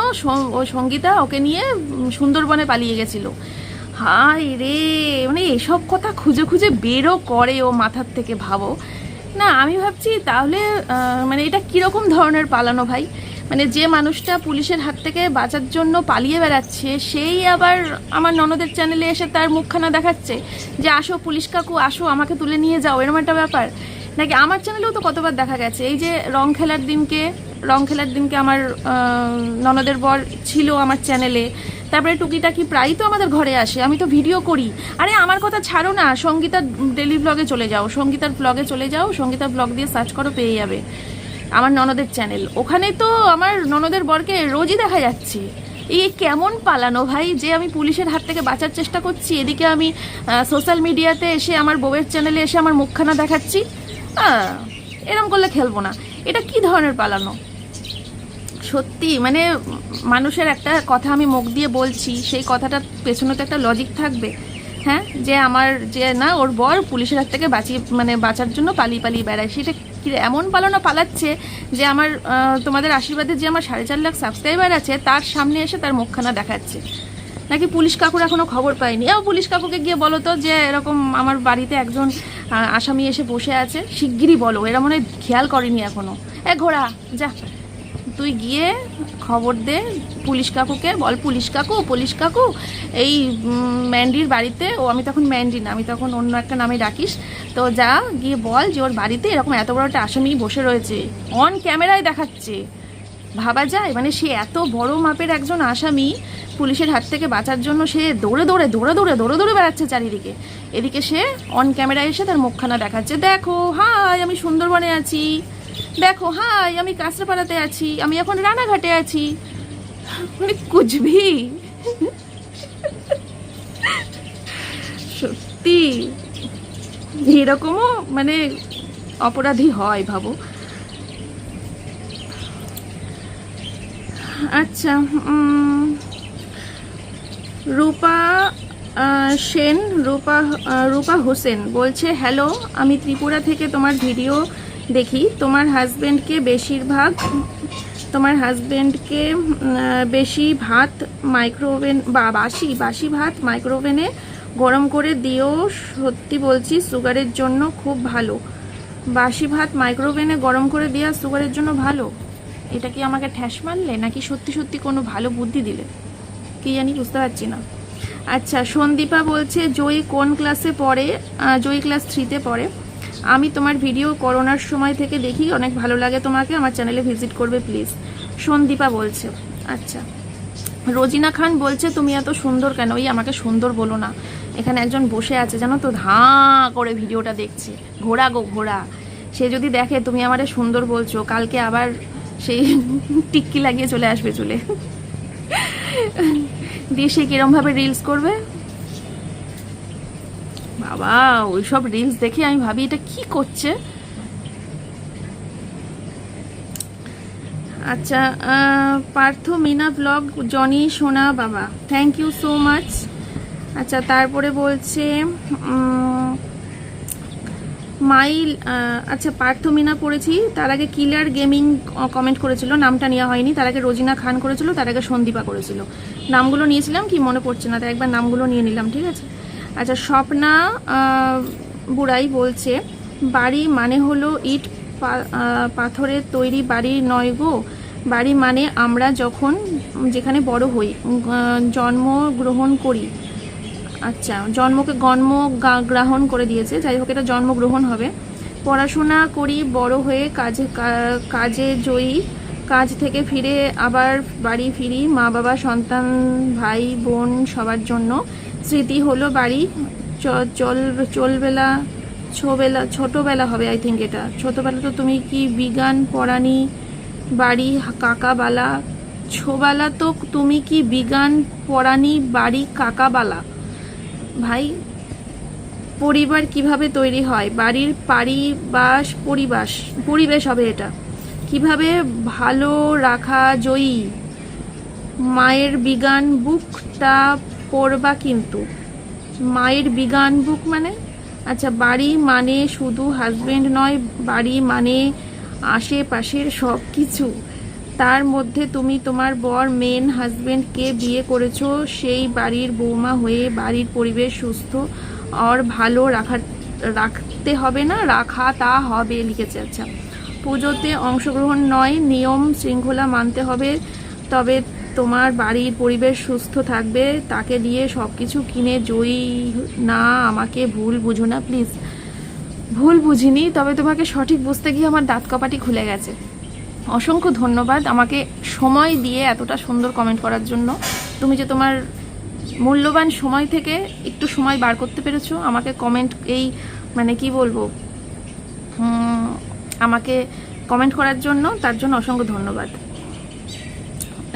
সঙ্গীতা ওকে নিয়ে সুন্দরবনে পালিয়ে গেছিল। হায় রে, মানে এসব কথা খুঁজে খুঁজে বেরও করে ও মাথার থেকে, ভাবো না। আমি ভাবছি তাহলে মানে এটা কীরকম ধরনের পালানো ভাই? মানে যে মানুষটা পুলিশের হাত থেকে বাঁচার জন্য পালিয়ে বেড়াচ্ছে, সেই আবার আমার ননদের চ্যানেলে এসে তার মুখখানা দেখাচ্ছে যে আসো পুলিশ কাকু, আসো আমাকে তুলে নিয়ে যাও, এরকম একটা ব্যাপার নাকি? আমার চ্যানেলেও তো কতবার দেখা গেছে, এই যে রং খেলার দিনকে আমার ননদের বর ছিল আমার চ্যানেলে, তারপরে টুকিটাকি প্রায়ই তো আমাদের ঘরে আসে, আমি তো ভিডিও করি। আরে আমার কথা ছাড়ো না, সঙ্গীতার ডেলি ব্লগে চলে যাও, সঙ্গীতার ব্লগে চলে যাও, সঙ্গীতার ব্লগ দিয়ে সার্চ করো, পেয়ে যাবে আমার ননদের চ্যানেল। ওখানে তো আমার ননদের বরকে রোজই দেখা যাচ্ছে। এই কেমন পালানো ভাই, যে আমি পুলিশের হাত থেকে বাঁচার চেষ্টা করছি, এদিকে আমি সোশ্যাল মিডিয়াতে এসে আমার বউয়ের চ্যানেলে এসে আমার মুখখানা দেখাচ্ছি। এরম করলে খেলবো না। এটা কি ধরনের পালানো? সত্যি মানে মানুষের একটা কথা আমি মুখ দিয়ে বলছি, সেই কথাটার পেছনে তো একটা লজিক থাকবে। হ্যাঁ, যে আমার যে না, ওর বর পুলিশের হাত থেকে বাঁচার জন্য পালিয়ে বেড়ায়, সেটা কি এমন পালানো পালাচ্ছে যে আমার তোমাদের আশীর্বাদে যে আমার 4.5 লাখ সাবস্ক্রাইবার আছে, তার সামনে এসে তার মুখখানা দেখাচ্ছে? নাকি পুলিশ কাকুর এখনো খবর পাইনি? পুলিশ কাকুকে গিয়ে বলো তো যে এরকম আমার বাড়িতে একজন আসামি এসে বসে আছে, শিগগিরই বলো, এরা মনে হয় খেয়াল করেনি এখনো। ঘোড়া যা, তুই গিয়ে খবর দে পুলিশ কাকুকে, বল পুলিশ কাকু এই ম্যান্ডির বাড়িতে, আমি তখন ম্যান্ডি না, আমি তখন অন্য একটা নামে ডাকিস, তো যা গিয়ে বল যে ওর বাড়িতে এরকম এত বড় একটা আসামি বসে রয়েছে, অন ক্যামেরায় দেখাচ্ছে। ভাবা যায়? মানে সে এত বড় মাপের একজন আসামি, পুলিশের হাত থেকে বাঁচার জন্য সে দৌড়ে দৌড়ে বেড়াচ্ছে চারিদিকে, এদিকে সে অন ক্যামেরায় এসে তার মুখখানা দেখাচ্ছে, দেখো হাই আমি সুন্দরবনে আছি, দেখো হাই আমি কাঁচরাপাড়াতে আছি, আমি এখন রানাঘাটে আছি। মানে কুচবি সত্যি এরকমও মানে অপরাধী হয়, ভাবো। আচ্ছা রূপা সেন, রূপা হোসেন বলছে, হ্যালো, আমি ত্রিপুরা থেকে তোমার ভিডিও দেখি। তোমার হাজব্যান্ডকে বেশি ভাত মাইক্রোওভেন বা বাসি ভাত মাইক্রোওভেনে গরম করে দিও, সত্যি বলছি সুগারের জন্য খুব ভালো। বাসি ভাত মাইক্রোওভেনে গরম করে দেওয়া সুগারের জন্য ভালো? এটা কি আমাকে ঠ্যাস মারলে নাকি সত্যি কোনো ভালো বুদ্ধি দিলে? কি জানি, বুঝতে পারছি না। আচ্ছা সন্দীপা বলছে, জয়ী কোন ক্লাসে পড়ে? জয়ী ক্লাস 3-তে পড়ে। আমি তোমার ভিডিও করোনার সময় থেকে দেখি, অনেক ভালো লাগে তোমাকে, আমার চ্যানেলে ভিজিট করবে প্লিজ, সন্দীপা বলছে। আচ্ছা রোজিনা খান বলছে, তুমি এত সুন্দর কেন? ওই আমাকে সুন্দর বলো না, এখানে একজন বসে আছে জানো তো, ধাঁ করে ভিডিওটা দেখছে, ঘোড়া গো ঘোড়া। সে যদি দেখে তুমি আমারে সুন্দর বলছো, কালকে আবার সেই টিক্কি লাগিয়ে চলে আসবে চুলে দিয়ে, সে কিরমভাবে রিলস করবে বাবা। ওইসব রিলস দেখে আমি ভাবি এটা কি করছে। আচ্ছা পার্থ মিনা ব্লগ, জনি সোনা বাবা, থ্যাংক ইউ সো মাচ। আচ্ছা তারপরে বলছে মাইল, আচ্ছা পার্থ মিনা পড়েছি, তার আগে কিলার গেমিং কমেন্ট করেছিল, নামটা নেওয়া হয়নি, তার আগে রোজিনা খান করেছিল, তার আগে সন্দীপা করেছিল। নামগুলো নিয়েছিলাম কি মনে পড়ছে না, তাই একবার নামগুলো নিয়ে নিলাম, ঠিক আছে। আচ্ছা স্বপ্না বুড়াই বলছে, বাড়ি মানে হলো ইট পাথরের তৈরি বাড়ি নয় গো, বাড়ি মানে আমরা যখন যেখানে বড় হই, জন্মগ্রহণ করি। আচ্ছা, গ্রহণ করে দিয়েছে, যাই হোক এটা জন্মগ্রহণ হবে। পড়াশোনা করি, বড় হয়ে কাজে জয়ী, কাজ থেকে ফিরে আবার বাড়ি ফিরি, মা বাবা সন্তান ভাই বোন সবার জন্য। স্মৃতি হলো বাড়ি। ছোটবেলা হবে আই থিঙ্ক এটা। ছোটবেলা তো তুমি কি বিজ্ঞান পড়ানি বাড়ি কাকাবালা, ছোবেলা তো তুমি কি বিজ্ঞান পড়ানি বাড়ি কাকাবালা। ভাই, পরিবার কিভাবে তৈরি হয়, বাড়ির পরিবেশ হবে এটা। কিভাবে ভালো রাখা জয়ী, মায়ের বিজ্ঞান বুকটা পড়বা কিন্তু। মায়ের বিজ্ঞান বুক মানে, আচ্ছা বাড়ি মানে শুধু হাজবেন্ড নয়, বাড়ি মানে আশেপাশের সব কিছু। তার মধ্যে তুমি তোমার বর মেন হাজবেন্ডকে বিয়ে করেছো, সেই বাড়ির বৌমা হয়ে বাড়ির পরিবেশ সুস্থ আর ভালো রাখতে হবে না, তা হবে লিখেছে। আচ্ছা, পুজোতে অংশগ্রহণ নয়, নিয়ম শৃঙ্খলা মানতে হবে, তবে তোমার বাড়ির পরিবেশ সুস্থ থাকবে, তাকে দিয়ে সব কিছু কিনে জয়ী না। আমাকে ভুল বুঝো না প্লিজ। ভুল বুঝিনি, তবে তোমাকে সঠিক বুঝতে গিয়ে আমার দাঁত কপাটি খুলে গেছে। অসংখ্য ধন্যবাদ আমাকে সময় দিয়ে এতটা সুন্দর কমেন্ট করার জন্য। তুমি যে তোমার মূল্যবান সময় থেকে একটু সময় বার করতে পেরেছো আমাকে কমেন্ট, এই মানে কি বলবো, আমাকে কমেন্ট করার জন্য, তার জন্য অসংখ্য ধন্যবাদ।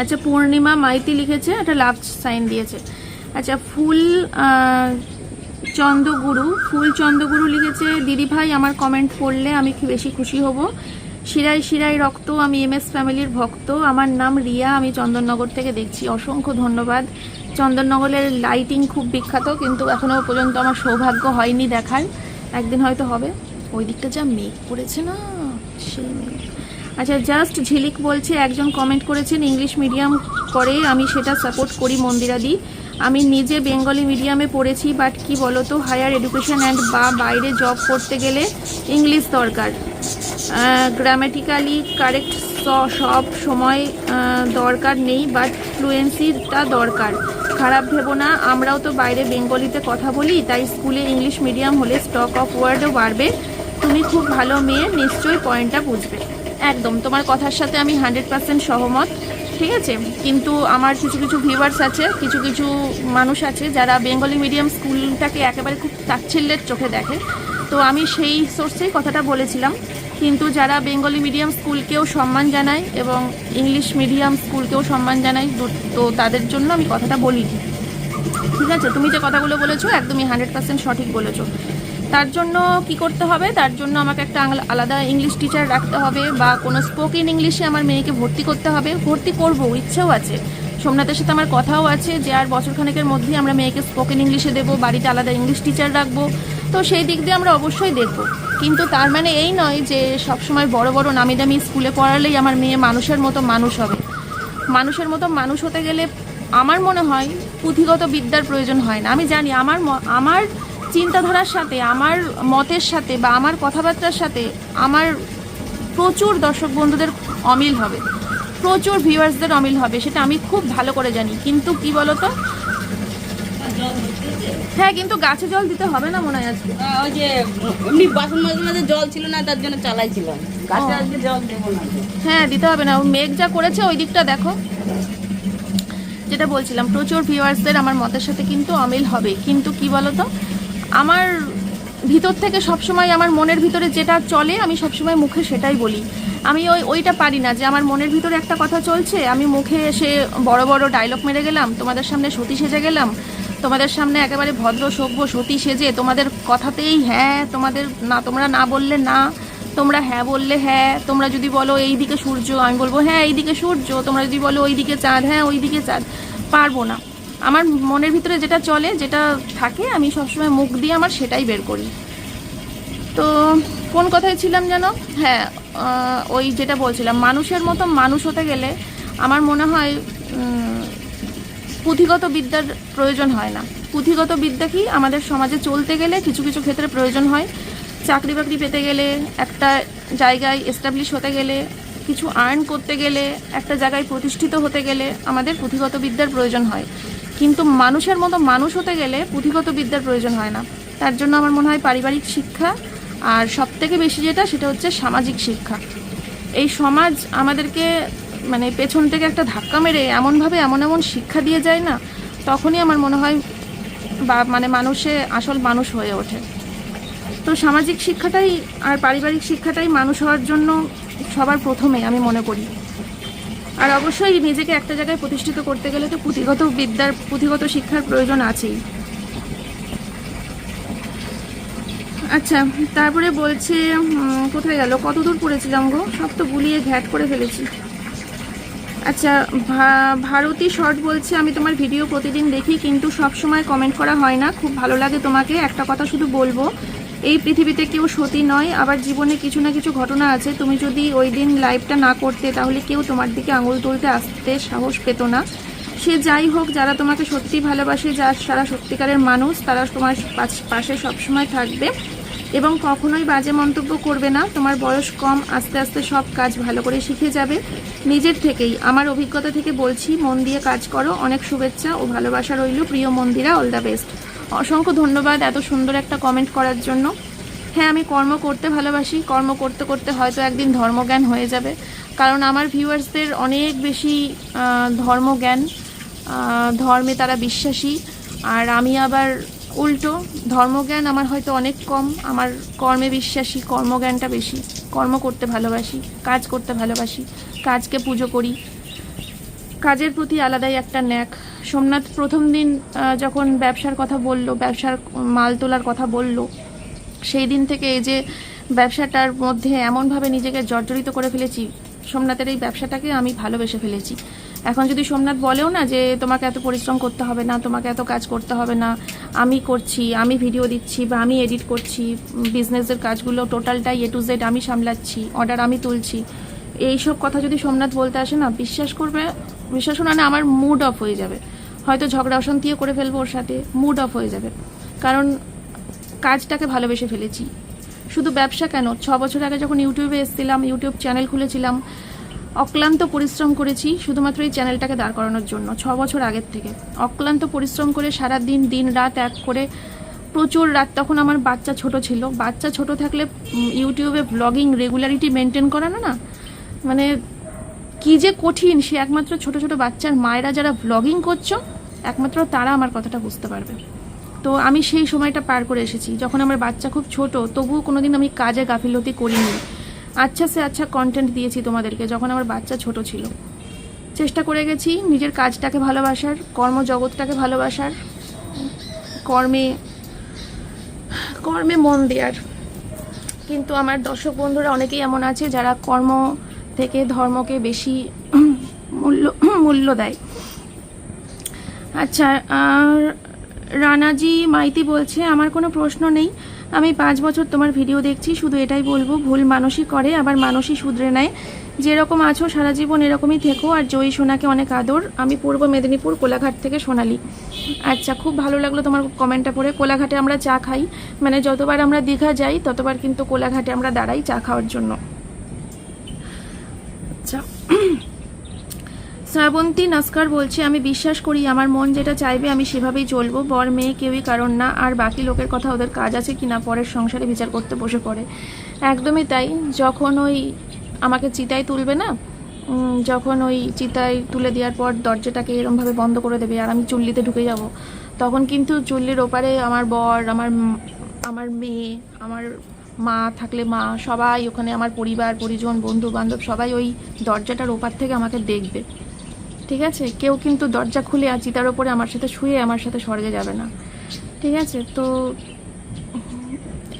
আচ্ছা, পূর্ণিমা মাইতি লিখেছে, একটা লাভ সাইন দিয়েছে। আচ্ছা, ফুল চন্দ্রগুরু লিখেছে, দিদি ভাই আমার কমেন্ট পড়লে আমি বেশি খুশি হব। শিরায় রক্ত, আমি MS ফ্যামিলির ভক্ত, আমার নাম রিয়া, আমি চন্দননগর থেকে দেখছি। অসংখ্য ধন্যবাদ। চন্দননগরের লাইটিং খুব বিখ্যাত, কিন্তু এখনও পর্যন্ত আমার সৌভাগ্য হয়নি দেখার, একদিন হয়তো হবে। ওই দিকটা যা মেঘ পড়েছে না, সেই মেঘ। আচ্ছা, জাস্ট ঝিলিক বলছে, একজন কমেন্ট করেছেন ইংলিশ মিডিয়াম করে, আমি সেটা সাপোর্ট করি মন্দিরাদি। আমি নিজে বেঙ্গলি মিডিয়ামে পড়েছি, বাট কি বলতো, হায়ার এডুকেশন অ্যান্ড বাইরে জব করতে গেলে ইংলিশ দরকার, গ্রামেটিক্যালি কারেক্ট সব সময় দরকার নেই, বাট ফ্লুয়েন্সিটা দরকার। খারাপ ভেবো না, আমরাও তো বাইরে বেঙ্গলিতে কথা বলি, তাই স্কুলে ইংলিশ মিডিয়াম হলে স্টক অফ ওয়ার্ডও বাড়বে। তুমি খুব ভালো মেয়ে, নিশ্চয়ই পয়েন্টটা বুঝবে। একদম তোমার কথার সাথে আমি 100% সহমত, ঠিক আছে। কিন্তু আমার কিছু ভিউয়ার্স আছে, কিছু মানুষ আছে যারা বেঙ্গলি মিডিয়াম স্কুলটাকে একেবারে খুব তাচ্ছিল্যের চোখে দেখে, তো আমি সেই সোর্সেই কথাটা বলেছিলাম। কিন্তু যারা বেঙ্গলি মিডিয়াম স্কুলকেও সম্মান জানায় এবং ইংলিশ মিডিয়াম স্কুলকেও সম্মান জানায়, তো তাদের জন্য আমি কথাটা বলি, ঠিক আছে। তুমি যে কথাগুলো বলেছো একদমই 100% সঠিক বলেছো। তার জন্য কি করতে হবে, তার জন্য আমাকে একটা আলাদা ইংলিশ টিচার রাখতে হবে, বা কোনো স্পোকেন ইংলিশে আমার মেয়েকে ভর্তি করতে হবে। ভর্তি করবো, ইচ্ছেও আছে, সোমনাথের সাথে আমার কথাও আছে যে আর বছরখানেকের মধ্যেই আমরা মেয়েকে স্পোকেন ইংলিশে দেবো, বাড়িতে আলাদা ইংলিশ টিচার রাখবো। তো সেই দিক দিয়ে আমরা অবশ্যই দেখবো, কিন্তু তার মানে এই নয় যে সবসময় বড় বড় নামি দামি স্কুলে পড়ালেই আমার মেয়ে মানুষের মতো মানুষ হবে। মানুষের মতো মানুষ হতে গেলে আমার মনে হয় পুঁথিগত বিদ্যার প্রয়োজন হয় না। আমি জানি আমার চিন্তাধারার সাথে, আমার মতের সাথে, বা আমার কথাবার্তার সাথে আমার প্রচুর দর্শক বন্ধুদের অমিল হবে, প্রচুর ভিউয়ার্সদের অমিল হবে, সেটা আমি খুব ভালো করে জানি। কিন্তু কি বলতো, হ্যাঁ, কিন্তু গাছে জল দিতে হবে না মনে হয় আজকে। ওই যে এমনি বাসন মাঝে জল ছিল না, তার জন্য চালাইছিলাম। গাছে আজকে জল দেবো না। হ্যাঁ, দিতে হবে না, মেঘ যা করেছে ওই দিকটা দেখো। যেটা বলছিলাম, প্রচুর ভিউয়ার্সদের আমার মতের সাথে কিন্তু অমিল হবে, কিন্তু কি বলতো, আমার ভিতর থেকে সবসময় আমার মনের ভিতরে যেটা চলে আমি সবসময় মুখে সেটাই বলি। আমি ওইটা পারি না যে আমার মনের ভিতরে একটা কথা চলছে, আমি মুখে এসে বড় বড় ডায়লগ মেরে গেলাম, তোমাদের সামনে সতী সেজে গেলাম, তোমাদের সামনে একেবারে ভদ্র সভ্য সতী সেজে তোমাদের কথাতেই হ্যাঁ, তোমরা না বললে না, তোমরা হ্যাঁ বললে হ্যাঁ, তোমরা যদি বলো এই দিকে সূর্য আমি বলবো হ্যাঁ এই দিকে সূর্য, তোমরা যদি বলো ওই দিকে চাঁদ হ্যাঁ ওই দিকে চাঁদ। পারবো না, আমার মনের ভিতরে যেটা চলে, যেটা থাকে, আমি সবসময় মুখ দিয়ে আমার সেটাই বের করি। তো কোন কথায় ছিলাম যেন, হ্যাঁ, ওই যেটা বলছিলাম, মানুষের মতো মানুষ হতে গেলে আমার মনে হয় পুঁথিগত বিদ্যার প্রয়োজন হয় না। পুঁথিগত বিদ্যা কি, আমাদের সমাজে চলতে গেলে কিছু কিছু ক্ষেত্রে প্রয়োজন হয়। চাকরি বাকরি পেতে গেলে, একটা জায়গায় এস্টাবলিশ হতে গেলে, কিছু আর্ন করতে গেলে, একটা জায়গায় প্রতিষ্ঠিত হতে গেলে আমাদের পুঁথিগত বিদ্যার প্রয়োজন হয়। কিন্তু মানুষের মতো মানুষ হতে গেলে পুঁথিগত বিদ্যার প্রয়োজন হয় না। তার জন্য আমার মনে হয় পারিবারিক শিক্ষা, আর সবথেকে বেশি যেটা সেটা হচ্ছে সামাজিক শিক্ষা। এই সমাজ আমাদেরকে মানে পেছন থেকে একটা ধাক্কা মেরে এমনভাবে এমন এমন শিক্ষা দিয়ে যায় না, তখনই আমার মনে হয় বা মানে মানুষে আসল মানুষ হয়ে ওঠে। তো সামাজিক শিক্ষাটাই আর পারিবারিক শিক্ষাটাই মানুষ হওয়ার জন্য সবার প্রথমে আমি মনে করি। আর অবশ্যই নিজেকে একটা জায়গায় প্রতিষ্ঠিত করতে গেলে তো পুঁথিগত শিক্ষার প্রয়োজন আছেই। আচ্ছা, তারপরে বলছে কোথায় গেল, কতদূর পড়েছিলাম গো, সব তো গুলিয়ে ঘ্যাট করে ফেলেছি। আচ্ছা, ভারতী শর্ট বলছে আমি তোমার ভিডিও প্রতিদিন দেখি, কিন্তু সব সময় কমেন্ট করা হয় না। খুব ভালো লাগে তোমাকে। একটা কথা শুধু বলবো, এই পৃথিবীতে কেউ সতী নয়, আবার জীবনে কিছু না কিছু ঘটনা আছে। তুমি যদি ওই দিন লাইভটা না করতে, তাহলে কেউ তোমার দিকে আঙুল তুলতে আসতে সাহস পেত না। সে যাই হোক, যারা তোমাকে সত্যি ভালোবাসে, যারা সত্যিকারের মানুষ, তারা তোমার পাশে সবসময় থাকবে এবং কখনোই বাজে মন্তব্য করবে না। তোমার বয়স কম, আস্তে আস্তে সব কাজ ভালো করে শিখে যাবে নিজের থেকেই। আমার অভিজ্ঞতা থেকে বলছি, মন দিয়ে কাজ করো। অনেক শুভেচ্ছা ও ভালোবাসা রইল, প্রিয় মন্দিরা, অল দ্য বেস্ট। অসংখ্য ধন্যবাদ এত সুন্দর একটা কমেন্ট করার জন্য। হ্যাঁ, আমি কর্ম করতে ভালোবাসি। কর্ম করতে করতে হয়তো একদিন ধর্মজ্ঞান হয়ে যাবে, কারণ আমার ভিউয়ার্সদের অনেক বেশি ধর্মজ্ঞান, ধর্মে তারা বিশ্বাসী। আর আমি আবার উল্টো, ধর্মজ্ঞান আমার হয়তো অনেক কম, আমার কর্মে বিশ্বাসী, কর্মজ্ঞানটা বেশি। কর্ম করতে ভালোবাসি, কাজ করতে ভালোবাসি, কাজকে পুজো করি। কাজের প্রতি আলাদাই একটা ন্যাক। সোমনাথ প্রথম দিন যখন ব্যবসার কথা বলল, ব্যবসার মাল তোলার কথা বলল, সেই দিন থেকে এই যে ব্যবসাটার মধ্যে এমনভাবে নিজেকে জর্জরিত করে ফেলেছি, সোমনাথের এই ব্যবসাটাকে আমি ভালোবেসে ফেলেছি। এখন যদি সোমনাথ বলেও না যে তোমাকে এত পরিশ্রম করতে হবে না, তোমাকে এত কাজ করতে হবে না, আমি করছি, আমি ভিডিও দিচ্ছি বা আমি এডিট করছি, বিজনেসের কাজগুলো টোটালটাই A to Z আমি সামলাচ্ছি, অর্ডার আমি তুলছি, এইসব কথা যদি সোমনাথ বলতে আসে না, বিশ্বাস না, আমার মুড অফ হয়ে যাবে। হয়তো ঝগড়া অশান্তিও করে ফেলবো ওর সাথে, মুড অফ হয়ে যাবে। কারণ কাজটাকে ভালোবেসে ফেলেছি। শুধু ব্যবসা কেন, 6 বছর আগে যখন ইউটিউবে এসেছিলাম, ইউটিউব চ্যানেল খুলেছিলাম, অক্লান্ত পরিশ্রম করেছি শুধুমাত্র এই চ্যানেলটাকে দাঁড় করানোর জন্য। 6 বছর আগের থেকে অক্লান্ত পরিশ্রম করে সারা দিন রাত এক করে, প্রচুর রাত। তখন আমার বাচ্চা ছোট ছিল। বাচ্চা ছোট থাকলে ইউটিউবে ব্লগিং রেগুলারিটি মেনটেন করানো না, মানে কি যে কঠিন, সে একমাত্র ছোট ছোট বাচ্চার মায়েরা যারা ব্লগিং করছো, একমাত্র তারা আমার কথাটা বুঝতে পারবে। তো আমি সেই সময়টা পার করে এসেছি, যখন আমার বাচ্চা খুব ছোট, তবুও কোনোদিন আমি কাজে গাফিলতি করিনি। আচ্ছা কন্টেন্ট দিয়েছি তোমাদেরকে যখন আমার বাচ্চা ছোট ছিল। চেষ্টা করে গেছি নিজের কাজটাকে ভালোবাসার, কর্মজগৎটাকে ভালোবাসার, কর্মে মন দেওয়ার। কিন্তু আমার দর্শক বন্ধুরা অনেকেই এমন আছে যারা কর্ম থেকে ধর্মকে বেশি মূল্য দেয়। আচ্ছা, আর রানাজি মাইতি বলছে আমার কোনো প্রশ্ন নেই, আমি 5 বছর তোমার ভিডিও দেখছি, শুধু এটাই বলবো, ভুল মানুষই করে, আবার মানুষই শুধরে নেয়। যেরকম আছো সারা জীবন এরকমই থেকো, আর জয়ী সোনাকে অনেক আদর। আমি পূর্ব মেদিনীপুর কোলাঘাট থেকে সোনালি। আচ্ছা, খুব ভালো লাগলো তোমার কমেন্টটা পড়ে। কোলাঘাটে আমরা চা খাই, মানে যতবার আমরা দীঘা যাই ততবার কিন্তু কোলাঘাটে আমরা দাঁড়াই চা খাওয়ার জন্য। আচ্ছা, শ্রাবন্তী নস্কর বলছে আমি বিশ্বাস করি আমার মন যেটা চাইবে আমি সেভাবেই চলবো, বর মেয়ে কেউই কারণ না, আর বাকি লোকের কথা ওদের কাজ আছে কিনা পরের সংসারে বিচার করতে বসে পড়ে। একদমই তাই। যখন ওই আমাকে চিতায় তুলবে না, যখন ওই চিতায় তুলে দেওয়ার পর দরজাটাকে এরমভাবে বন্ধ করে দেবে আর আমি চুল্লিতে ঢুকে যাব, তখন কিন্তু চুল্লির ওপারে আমার বর, আমার মেয়ে, আমার মা থাকলে মা, সবাই ওখানে, আমার পরিবার পরিজন বন্ধু বান্ধব সবাই ওই দরজাটার ওপার থেকে আমাকে দেখবে। ঠিক আছে, কেউ কিন্তু দরজা খুলে আর চিতার ওপরে আমার সাথে শুয়ে আমার সাথে স্বর্গে যাবে না। ঠিক আছে, তো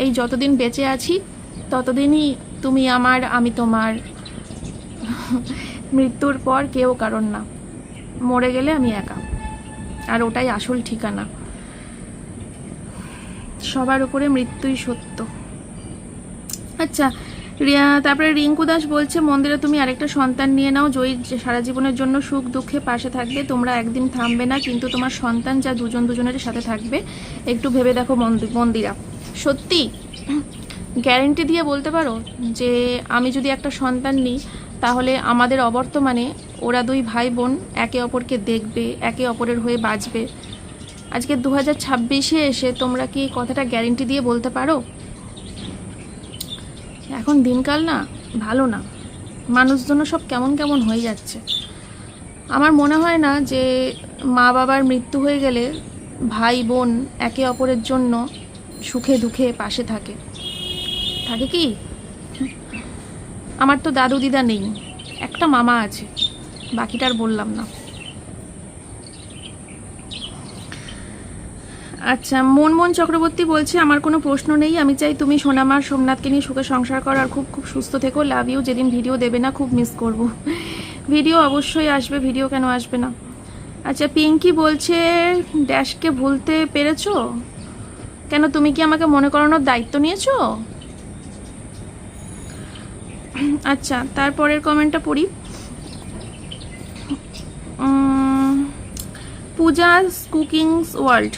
এই যতদিন বেঁচে আছি ততদিনই তুমি আমার, আমি তোমার। মৃত্যুর পর কেউ কারণ না, মরে গেলে আমি একা, আর ওটাই আসল ঠিকানা। সবার উপরে মৃত্যুই সত্য। আচ্ছা, তারপরে রিঙ্কু দাস বলছে, মন্দিরে তুমি আরেকটা সন্তান নিয়ে নাও, জয়ী সারা জীবনের জন্য সুখ দুঃখে পাশে থাকবে, তোমরা একদিন থামবে না, কিন্তু তোমার সন্তান যা দুজনের সাথে থাকবে, একটু ভেবে দেখো মন্দিরা। সত্যি গ্যারেন্টি দিয়ে বলতে পারো যে আমি যদি একটা সন্তান নিই তাহলে আমাদের অবর্তমানে ওরা দুই ভাই বোন একে অপরকে দেখবে, একে অপরের হয়ে বাঁচবে। আজকে 2026-এ এসে তোমরা কি কথাটা গ্যারেন্টি দিয়ে বলতে পারো? এখন দিনকাল না ভালো না, মানুষজন সব কেমন কেমন হয়ে যাচ্ছে। আমার মনে হয় না যে মা বাবার মৃত্যু হয়ে গেলে ভাই বোন একে অপরের জন্য সুখে দুঃখে পাশে থাকে কি? আমার তো দাদু দিদা নেই, একটা মামা আছে, বাকিটার বললাম না। আচ্ছা, মনমোহন চক্রবর্তী বলছে, আমার কোনো প্রশ্ন নেই, আমি চাই তুমি সোনামার সোমনাথকে নিয়ে সুখে সংসার করো, আর খুব খুব সুস্থ থেকো, লাভ ইউ। যেদিন ভিডিও দেবে না খুব মিস করব। ভিডিও অবশ্যই আসবে, ভিডিও কেন আসবে না। আচ্ছা, পিঙ্কি বলছে, ড্যাশকে ভুলতে পেরেছো কেন? তুমি কি আমাকে মনে করানোর দায়িত্ব নিয়েছো? আচ্ছা, তারপরের কমেন্টটা পড়ি। পূজাস কুকিংস ওয়ার্ল্ড,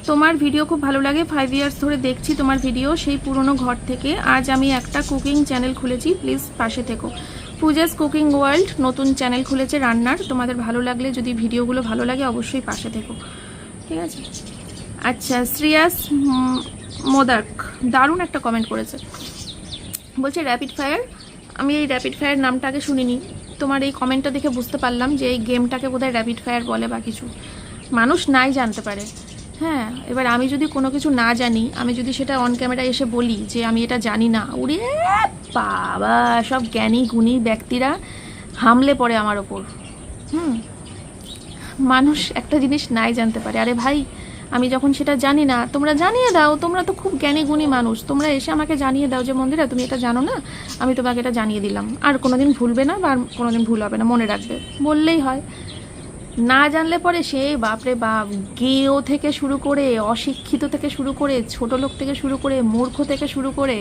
তোমার ভিডিও খুব ভালো লাগে, 5 ইয়ার্স ধরে দেখছি তোমার ভিডিও, সেই পুরনো ঘর থেকে। আজ আমি একটা কুকিং চ্যানেল খুলেছি, প্লিজ পাশে থেকো। পূজাস কুকিং ওয়ার্ল্ড নতুন চ্যানেল খুলেছে রান্নার, তোমাদের ভালো লাগলে, যদি ভিডিওগুলো ভালো লাগে অবশ্যই পাশে থেকো, ঠিক আছে? আচ্ছা, শ্রেয়াস মোদার্ক দারুণ একটা কমেন্ট করেছে, বলছে র্যাপিড ফায়ার। আমি এই র্যাপিড ফায়ার নামটা আগে শুনিনি, তোমার এই কমেন্টটা দেখে বুঝতে পারলাম যে এই গেমটাকে বোধহয় র্যাপিড ফায়ার বলে বা কিছু, মানুষ নাই জানতে পারে। হ্যাঁ, এবার আমি যদি কোনো কিছু না জানি, আমি যদি সেটা অন ক্যামেরায় এসে বলি যে আমি এটা জানি না, ওরে বাবা, সব জ্ঞানী গুণী ব্যক্তিরা হামলে পড়ে আমার ওপর। মানুষ একটা জিনিস নাই জানতে পারে। আরে ভাই, আমি যখন সেটা জানি না, তোমরা জানিয়ে দাও, তোমরা তো খুব জ্ঞানী গুণী মানুষ, তোমরা এসে আমাকে জানিয়ে দাও যে মন্দিরা তুমি এটা জানো না, আমি তোমাকে এটা জানিয়ে দিলাম, আর কোনোদিন ভুলবে না বা কোনোদিন ভুল হবে না, মনে রাখবে, বললেই হয়। না জানলে পরে সে বাপরে বাপ, গেও থেকে শুরু করে, অশিক্ষিত থেকে শুরু করে, ছোট লোক থেকে শুরু করে, মূর্খ থেকে শুরু করে,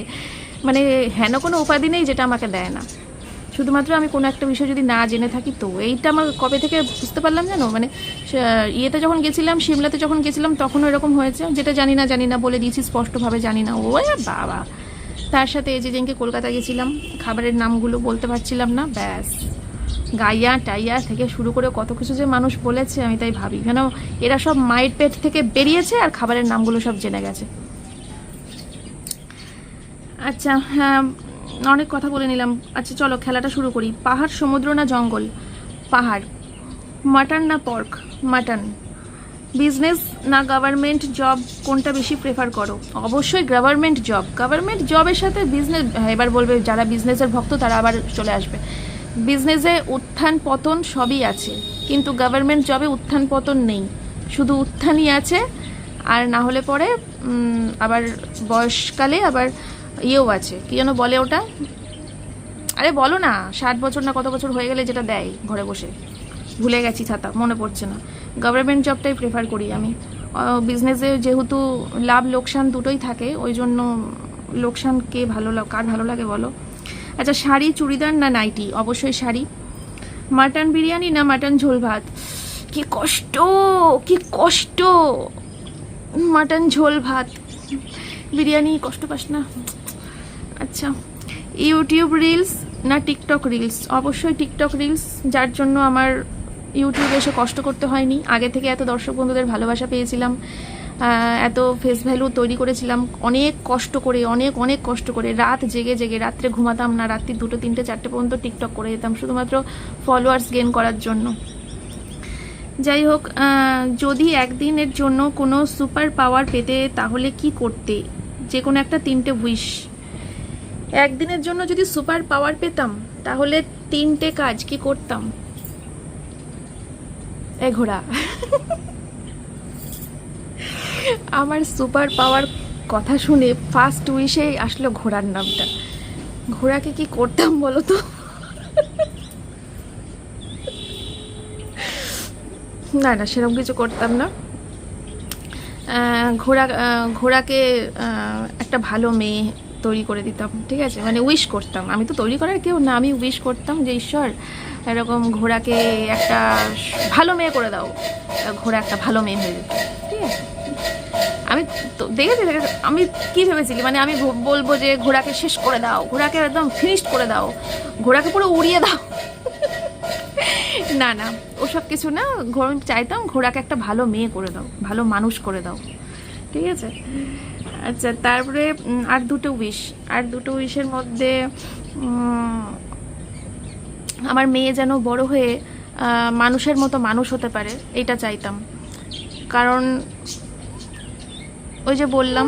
মানে হেন কোনো উপাধি নেই যেটা আমাকে দেয় না। শুধুমাত্র আমি কোনো একটা বিষয় যদি না জেনে থাকি, তো এইটা আমার কবে থেকে বুঝতে পারলাম জানো, মানে ইয়েতে যখন গেছিলাম, সিমলাতে যখন গেছিলাম, তখনও এরকম হয়েছে, যেটা জানি না বলে দিয়েছি স্পষ্টভাবে, জানি না, ও বাবা। তার সাথে এই যে যেদিনকে কলকাতা গেছিলাম, খাবারের নামগুলো বলতে পারছিলাম না, ব্যাস গাইয়া টাইয়া থেকে শুরু করে কত কিছু যে মানুষ বলেছে, আমি তাই ভাবি কেন এরা সব মায়ের পেট থেকে বেরিয়েছে আর খাবারের নামগুলো সব জেনে গেছে। আচ্ছা, হ্যাঁ, অনেক কথা বলে নিলাম। আচ্ছা চলো খেলাটা শুরু করি। পাহাড়, সমুদ্র না জঙ্গল? পাহাড়। মাটন না পর্ক? মাটন। বিজনেস না গভর্নমেন্ট জব, কোনটা বেশি প্রেফার করো? অবশ্যই গভর্নমেন্ট জব। গভর্নমেন্ট জবের সাথে বিজনেস, এবার বলবে যারা বিজনেসের ভক্ত তারা আবার চলে আসবে, বিজনেসে উত্থান পতন সবই আছে, কিন্তু গভর্নমেন্ট জবে উত্থান পতন নেই, শুধু উত্থানই আছে। আর না হলে পরে আবার বয়সকালে আবার ইয়েও আছে, কি যেন বলে ওটা, আরে বলো না, 60 বছর না কত বছর হয়ে গেলে যেটা দেয় ঘরে বসে, ভুলে গেছি, ছাতা মনে পড়ছে না। গভর্নমেন্ট জবটাই প্রেফার করি আমি। বিজনেসে যেহেতু লাভ লোকসান দুটোই থাকে, ওই জন্য লোকসান কার ভালো লাগে বলো? আচ্ছা, শাড়ি, চুড়িদার না নাইটি? অবশ্যই শাড়ি। মাটন বিরিয়ানি না মাটন ঝোল ভাত? কি কষ্ট, কি কষ্ট, মাটন ঝোল ভাত, বিরিয়ানি কষ্ট পাস না। আচ্ছা, ইউটিউব রিলস না টিকটক রিলস? অবশ্যই টিকটক রিলস, যার জন্য আমার ইউটিউবে এসে কষ্ট করতে হয়নি, আগে থেকে এত দর্শক বন্ধুদের ভালোবাসা পেয়েছিলাম, এত ফেস ভ্যালু তৈরি করেছিলাম অনেক কষ্ট করে, অনেক কষ্ট করে, রাত জেগে জেগে, রাত্রে ঘুমাতাম না, রাত্রি 2টো 3টে 4টে পর্যন্ত টিকটক করে যেতাম শুধুমাত্র ফলোয়ার্স গেইন করার জন্য। যাই হোক, যদি একদিনের জন্য কোনো সুপার পাওয়ার পেতে তাহলে কি করতে? যে কোনো একটা 3টে উইশ। একদিনের জন্য যদি সুপার পাওয়ার পেতাম তাহলে 3টে কাজ কি করতাম? ঘোড়া। আমার সুপার পাওয়ার কথা শুনে ফার্স্ট উইশে আসলো ঘোড়ার নামটা। ঘোড়াকে কি করতাম বলো তো? না সেরকম কিছু করতাম না। ঘোড়াকে একটা ভালো মেয়ে তৈরি করে দিতাম, ঠিক আছে, মানে উইশ করতাম। আমি তো তৈরি করার কেউ না, আমি উইশ করতাম যে ঈশ্বর এরকম ঘোড়াকে একটা ভালো মেয়ে করে দাও, ঘোড়া একটা ভালো মেয়ে হয়ে যেত, ঠিক আছে। আমি তো দেখেছি, আমি কি ভেবেছিলি, মানে আমি বলবো যে ঘোড়াকে শেষ করে দাও, ঘোড়াকে একদম ফিনিশড করে দাও, ঘোড়াকে পুরো উড়িয়ে দাও। না না, ওসব কিছু না। চাইতাম ঘোড়াকে একটা ভালো মেয়ে করে দাও, ভালো মানুষ করে দাও, ঠিক আছে। আচ্ছা, তারপরে আর দুটো উইশের মধ্যে আমার মেয়ে যেন বড় হয়ে মানুষের মতো মানুষ হতে পারে, এটা চাইতাম। কারণ ওই যে বললাম,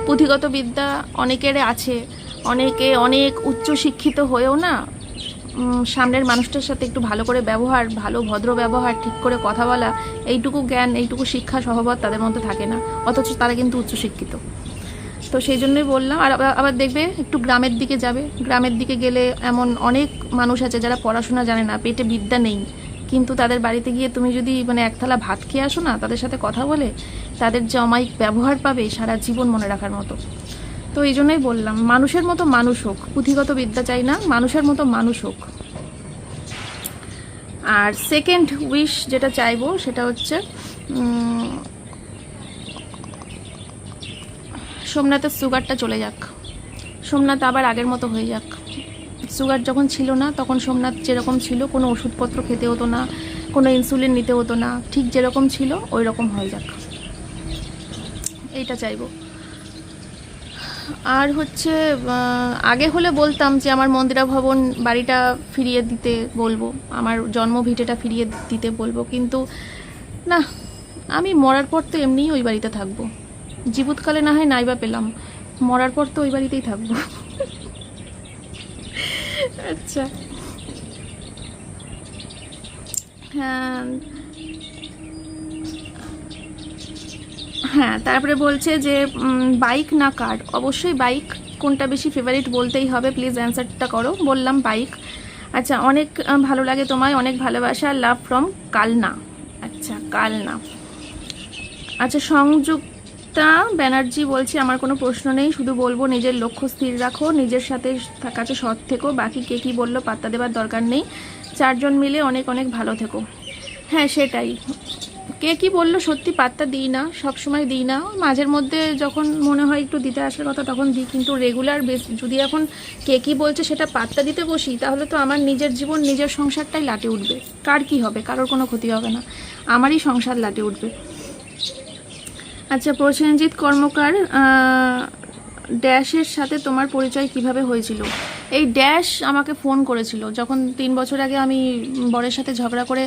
পুঁথিগত বিদ্যা অনেকের আছে, অনেকে অনেক উচ্চ শিক্ষিত হয়েও না সামনের মানুষটার সাথে একটু ভালো করে ব্যবহার, ভালো ভদ্র ব্যবহার, ঠিক করে কথা বলা, এইটুকু জ্ঞান, এইটুকু শিক্ষা সহবত তাদের মধ্যে থাকে না, অথচ তারা কিন্তু উচ্চশিক্ষিত। তো সেই জন্যই বললাম। আর আবার দেখবে একটু গ্রামের দিকে যাবে, গ্রামের দিকে গেলে এমন অনেক মানুষ আছে যারা পড়াশোনা জানে না, পেটে বিদ্যা নেই, কিন্তু তাদের বাড়িতে গিয়ে তুমি যদি মানে এক থালা ভাত খেয়ে আসো না, তাদের সাথে কথা বলে তাদের যে অমায়িক ব্যবহার পাবে সারা জীবন মনে রাখার মতো। তো এই জন্যই বললাম, মানুষের মতো মানুষ হোক, পুঁথিগত বিদ্যা চাই না, মানুষের মতো মানুষ হোক। আর সেকেন্ড উইশ যেটা চাইবো সেটা হচ্ছে সোমনাথের সুগারটা চলে যাক, সোমনাথ আবার আগের মতো হয়ে যাক। সুগার যখন ছিল না তখন সোমনাথ যেরকম ছিল, কোনো ওষুধপত্র খেতে হতো না, কোনো ইনসুলিন নিতে হতো না, ঠিক যেরকম ছিল ওই রকম হয়ে যাক, এইটা চাইবো। আর হচ্ছে আগে হলে বলতাম যে আমার মন্দিরা ভবন বাড়িটা ফিরিয়ে দিতে বলবো, আমার জন্মভিটেটা ফিরিয়ে দিতে বলবো, কিন্তু না, আমি মরার পর তো এমনিই ওই বাড়িতে থাকবো। জীবৎকালে না হয় নাইবা পেলাম, মরার পর তো ওই বাড়িতেই থাকবো। আচ্ছা, হ্যাঁ, তারপরে বলছে যে বাইক না কার। অবশ্যই বাইক। কোনটা বেশি ফেভারিট বলতেই হবে, প্লিজ অ্যান্সারটা করো। বললাম বাইক। আচ্ছা, অনেক ভালো লাগে তোমায়, অনেক ভালোবাসা, লাভ ফ্রম কালনা। আচ্ছা, কালনা। আচ্ছা, সংযুক্তা ব্যানার্জি বলছি, আমার কোনো প্রশ্ন নেই, শুধু বলবো নিজের লক্ষ্য স্থির রাখো, নিজের সাথে কাছে সৎ থেকো, বাকি কে কী বললো পাত্তা দেবার দরকার নেই, চারজন মিলে অনেক অনেক ভালো থেকো। হ্যাঁ, সেটাই, কে কী বললো সত্যি পাত্তা দিই না, সব সময় দিই না, মাঝের মধ্যে যখন মনে হয় একটু দিতে আসার কথা তখন দিই, কিন্তু রেগুলার যদি এখন কে কী বলছে সেটা পাত্তা দিতে বসি, তাহলে তো আমার নিজের জীবন, নিজের সংসারটাই লাটে উঠবে। কার কি হবে? কারোর কোনো ক্ষতি হবে না, আমারই সংসার লাটে উঠবে। আচ্ছা, প্রসেনজিৎ কর্মকার, ড্যাশের সাথে তোমার পরিচয় কিভাবে হয়েছিল? এই ড্যাশ আমাকে ফোন করেছিল যখন 3 বছর আগে আমি বরের সাথে ঝগড়া করে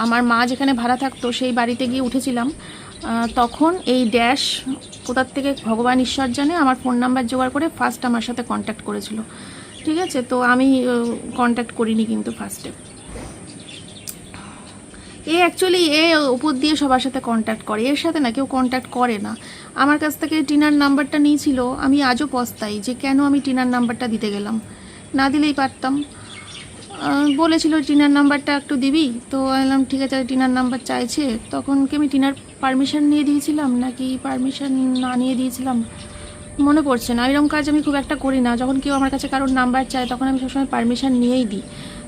আমার মা যেখানে ভাড়া থাকতো সেই বাড়িতে গিয়ে উঠেছিলাম, তখন এই ড্যাশ কোথার থেকে ভগবান ঈশ্বর জানে আমার ফোন নাম্বার জোগাড় করে ফার্স্ট আমার সাথে কন্ট্যাক্ট করেছিল, ঠিক আছে। তো আমি কন্ট্যাক্ট করিনি কিন্তু ফার্স্টে। অ্যাকচুয়ালি উপর দিয়ে সবার সাথে কন্ট্যাক্ট করে, এর সাথে না কেউ কন্ট্যাক্ট করে না। আমার কাছ থেকে টিনার নাম্বারটা নিয়েছিল, আমি আজও পস্তাই যে কেন আমি টিনার নাম্বারটা দিতে গেলাম, না দিলেই পারতাম। বলেছিল টিনার নাম্বারটা একটু দিবি, তো বললাম ঠিক আছে, টিনার নাম্বার চাইছে, তখন কি আমি টিনার পারমিশন নিয়ে দিয়েছিলাম নাকি পারমিশন না নিয়ে দিয়েছিলাম মনে পড়ছে না। এরকম কাজ আমি খুব একটা করি না, যখন কেউ আমার কাছে কারোর নাম্বার চায় তখন আমি সবসময় পারমিশন নিয়েই দিই।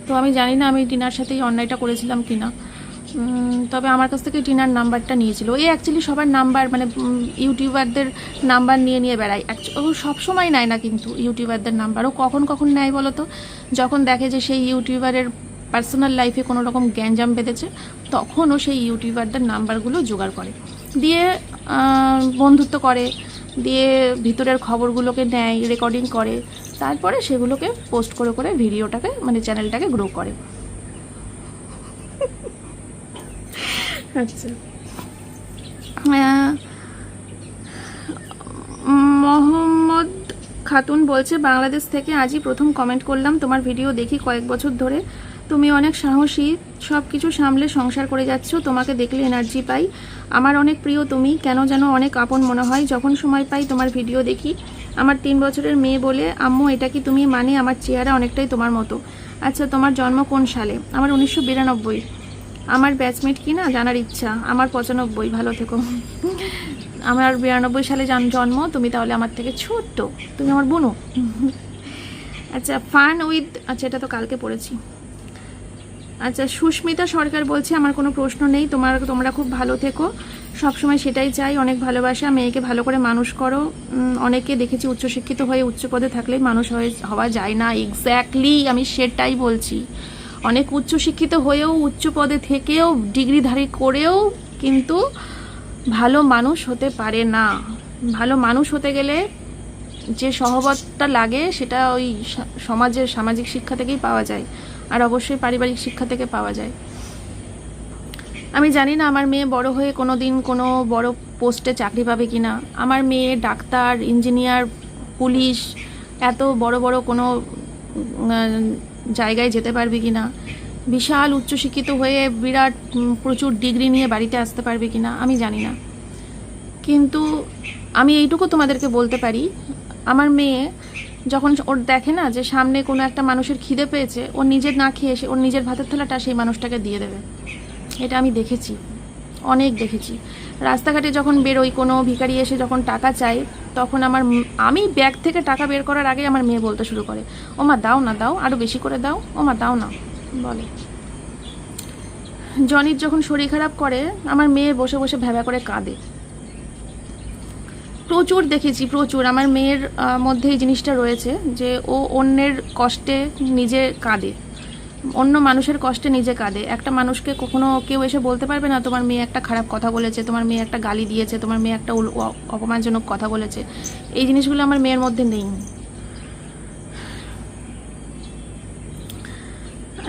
তো আমি জানি না আমি টিনার সাথেই অন্যায়টা করেছিলাম কিনা, তবে আমার কাছ থেকে টিনার নাম্বারটা নিয়েছিল। অ্যাকচুয়ালি সবার নাম্বার মানে ইউটিউবারদের নাম্বার নিয়ে নিয়ে বেড়ায়, ও সবসময় নেয় না কিন্তু ইউটিউবারদের নাম্বার, ও কখন কখন নেয় বলো তো, যখন দেখে যে সেই ইউটিউবারের পার্সোনাল লাইফে কোনো রকম গ্যাঞ্জাম বেঁধেছে তখন ও সেই ইউটিউবারদের নাম্বারগুলো জোগাড় করে, দিয়ে বন্ধুত্ব করে, দিয়ে ভিতরের খবরগুলোকে নেয়, রেকর্ডিং করে, তারপরে সেগুলোকে পোস্ট করে করে ভিডিওটাকে মানে চ্যানেলটাকে গ্রো করে। আচ্ছা, মোহাম্মদ খাতুন বলছে, বাংলাদেশ থেকে আজই প্রথম কমেন্ট করলাম, তোমার ভিডিও দেখি কয়েক বছর ধরে, তুমি অনেক সাহসী, সব কিছু সামলে সংসার করে যাচ্ছ, তোমাকে দেখলে এনার্জি পাই, আমার অনেক প্রিয় তুমি, কেন যেন অনেক আপন মনে হয় যখন সময় পাই তোমার ভিডিও দেখি। আমার 3 বছরের মেয়ে বলে, আম্মু এটা কি তুমি? মানে আমার চেহারা অনেকটাই তোমার মতো। আচ্ছা, তোমার জন্ম কোন সালে? আমার 1992। আমার ব্যাচমেট কি না জানার ইচ্ছা। আমার 95। ভালো থেকো। আমার 92 সালে জন্ম, তুমি তাহলে আমার থেকে ছোট্ট, তুমি আমার বোনও। আচ্ছা ফান উইথ, আচ্ছা এটা তো কালকে পড়েছি। আচ্ছা সুস্মিতা সরকার বলছে আমার কোনো প্রশ্ন নেই, তোমরা খুব ভালো থেকো, সবসময় সেটাই চাই, অনেক ভালোবাসা, মেয়েকে ভালো করে মানুষ করো। অনেকে দেখেছি উচ্চশিক্ষিত হয়ে উচ্চ পদে থাকলেই মানুষ হওয়া যায় না। এক্স্যাক্টলি আমি সেটাই বলছি, অনেক উচ্চশিক্ষিত হয়েও উচ্চ পদে থেকেও ডিগ্রিধারী করেও কিন্তু ভালো মানুষ হতে পারে না। ভালো মানুষ হতে গেলে যে সহবতটা লাগে সেটা ওই সামাজিক শিক্ষা থেকেই পাওয়া যায়, আর অবশ্যই পারিবারিক শিক্ষা থেকে পাওয়া যায়। আমি জানি না আমার মেয়ে বড় হয়ে কোনো দিন কোনো বড় পোস্টে চাকরি পাবে কি না, আমার মেয়ে ডাক্তার, ইঞ্জিনিয়ার, পুলিশ, এত বড় বড় কোনো জায়গায় যেতে পারবে কি না, বিশাল উচ্চশিক্ষিত হয়ে বিরাট প্রচুর ডিগ্রি নিয়ে বাড়িতে আসতে পারবে কি না আমি জানি না। কিন্তু আমি এইটুকু তোমাদেরকে বলতে পারি, আমার মেয়ে যখন ওর দেখে না যে সামনে কোনো একটা মানুষের খিদে পেয়েছে, ওর নিজের না খেয়ে এসে ওর নিজের ভাতের থালাটা সেই মানুষটাকে দিয়ে দেবে। এটা আমি দেখেছি, অনেক দেখেছি। রাস্তাঘাটে যখন বেরোই কোনো ভিখারি এসে যখন টাকা চায়, তখন আমি ব্যাগ থেকে টাকা বের করার আগে আমার মেয়ে বলতে শুরু করে, ও মা দাও না, দাও আরও বেশি করে দাও, ও মা দাও না বলে। জনির যখন শরীর খারাপ করে আমার মেয়ে বসে বসে ভ্যাবা করে কাঁদে। প্রচুর দেখেছি, প্রচুর। আমার মেয়ের মধ্যে এই জিনিসটা রয়েছে যে ও অন্যের কষ্টে নিজে কাঁদে, অন্য মানুষের কষ্টে নিজে কাঁদে। একটা মানুষকে কখনো কেউ এসে বলতে পারবে না তোমার মেয়ে একটা খারাপ কথা বলেছে, তোমার মেয়ে একটা গালি দিয়েছে, তোমার মেয়ে একটা অপমানজনক কথা বলেছে। এই জিনিসগুলো আমার মেয়ের মধ্যে নেই।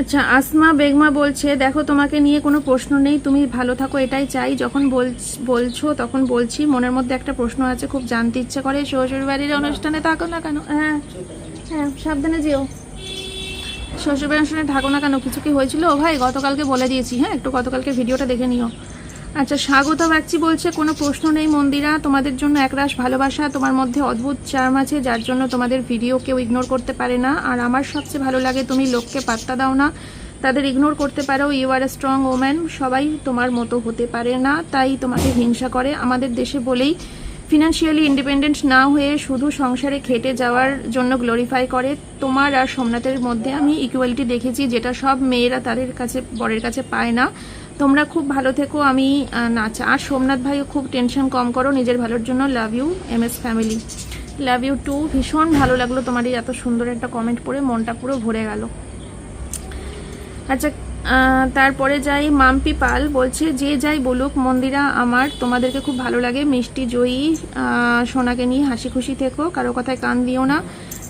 আচ্ছা আসমা বেগমা বলছে দেখো তোমাকে নিয়ে কোনো প্রশ্ন নেই, তুমি ভালো থাকো এটাই চাই, যখন বলছো তখন বলছি, মনের মধ্যে একটা প্রশ্ন আছে, খুব জানতে ইচ্ছে করে, শ্বশুরবাড়ির অনুষ্ঠানে থাকো না কেন? হ্যাঁ হ্যাঁ সাবধানে যেও, শ্বশুরবাড়ির অনুষ্ঠানে থাকো না কেন? কিছু কি হয়েছিল ভাই? গতকালকে বলে দিয়েছি, হ্যাঁ একটু গতকালকে ভিডিওটা দেখে নিও। আচ্ছা স্বাগত বাগচি বলছে কোনো প্রশ্ন নেই মন্দিরা, তোমাদের জন্য একরাশ ভালোবাসা, তোমার মধ্যে অদ্ভুত চার্ম আছে যার জন্য তোমাদের ভিডিও কেউ ইগনোর করতে পারে না, আর আমার সবচেয়ে ভালো লাগে তুমি লোককে পাত্তা দাও না, তাদের ইগনোর করতে পারো। You are a strong woman, সবাই তোমার মতো হতে পারে না, তাই তোমাকে হিংসা করে। আমাদের দেশে বলেই ফিনান্সিয়ালি ইন্ডিপেন্ডেন্ট না হয়ে শুধু সংসারে খেটে যাওয়ার জন্য গ্লোরিফাই করে। তোমার আর সোমনাথের মধ্যে আমি ইকুয়ালিটি দেখেছি, যেটা সব মেয়েরা তাদের কাছে বরের কাছে পায় না। তোমরা খুব ভালো থেকো, আমি নাচা। আর সোমনাথ ভাইও খুব টেনশন কম করো নিজের ভালোর জন্য। Love you MS family, love you too. ভীষণ ভালো লাগলো তোমার এই এত সুন্দর একটা কমেন্ট পড়ে, মনটা পুরো ভরে গেল। আচ্ছা তারপরে যাই, মাম্পি পাল বলছে যে যাই বলুক মন্দিরা আমার তোমাদেরকে খুব ভালো লাগে, মিষ্টি জয়ী সোনাকে নিয়ে হাসি খুশি থেকো, কারো কথায় কান দিও না,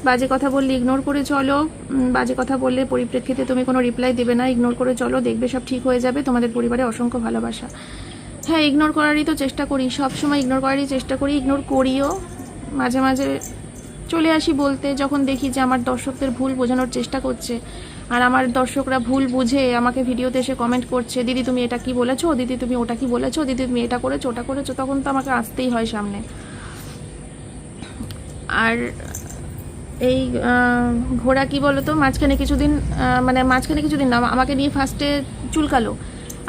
বাজে কথা বললে ইগনোর করে চলো, বাজে কথা বললে পরিপ্রেক্ষিতে তুমি কোনো রিপ্লাই দেবে না, ইগনোর করে চলো, দেখবে সব ঠিক হয়ে যাবে, তোমাদের পরিবারে অসংখ্য ভালোবাসা। হ্যাঁ ইগনোর করারই তো চেষ্টা করি, সবসময় ইগনোর করারই চেষ্টা করি, ইগনোর করিও, মাঝে মাঝে চলে আসি বলতে যখন দেখি যে আমার দর্শকদের ভুল বোঝানোর চেষ্টা করছে, আর আমার দর্শকরা ভুল বুঝে আমাকে ভিডিওতে এসে কমেন্ট করছে, দিদি তুমি এটা কি বলেছো, দিদি তুমি ওটা কি বলেছো, দিদি তুমি এটা করেছো ওটা করেছো, তখন তো আমাকে আসতেই হয় সামনে। আর এই ঘোড়া কি বলতো, মাঝখানে কিছুদিন না, আমাকে নিয়ে ফার্স্টে চুলকালো,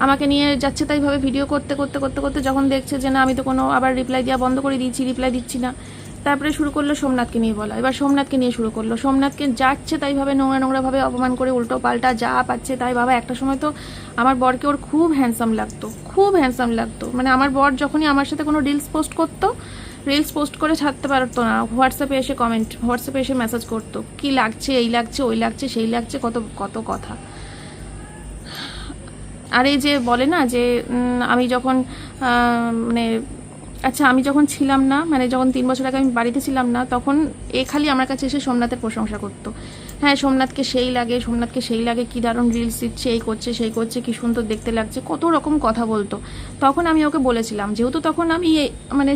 আমাকে নিয়ে যাচ্ছে তাইভাবে ভিডিও করতে করতে করতে করতে যখন দেখছে যে না আমি তো কোনো আবার রিপ্লাই দেওয়া বন্ধ করে দিয়েছি, রিপ্লাই দিচ্ছি না, তারপরে শুরু করলো সোমনাথকে নিয়ে বলা। এবার সোমনাথকে নিয়ে শুরু করলো, সোমনাথকে যাচ্ছে তাইভাবে নোংরাভাবে অপমান করে, উল্টো পাল্টা যা পাচ্ছে তাই। বাবা একটা সময় তো আমার বরকে ওর খুব হ্যান্ডসাম লাগতো, মানে আমার বর যখনই আমার সাথে কোনো রিলস পোস্ট করে ছাড়তে পারতো না, হোয়াটসঅ্যাপে এসে মেসেজ করতো, কি লাগছে, এই লাগছে, ওই লাগছে, সেই লাগছে, কত কত কথা। আর এই যে বলে না যে আমি যখন আমি যখন ছিলাম না, মানে যখন 3 বছর আগে আমি বাড়িতে ছিলাম না, তখন খালি আমার কাছে এসে সোমনাথের প্রশংসা করতো, হ্যাঁ সোমনাথকে সেই লাগে, কি দারুণ রিলস দিচ্ছে, এই করছে সেই করছে, কি সুন্দর দেখতে লাগছে, কত রকম কথা বলতো। তখন আমি ওকে বলেছিলাম, যেহেতু তখন আমি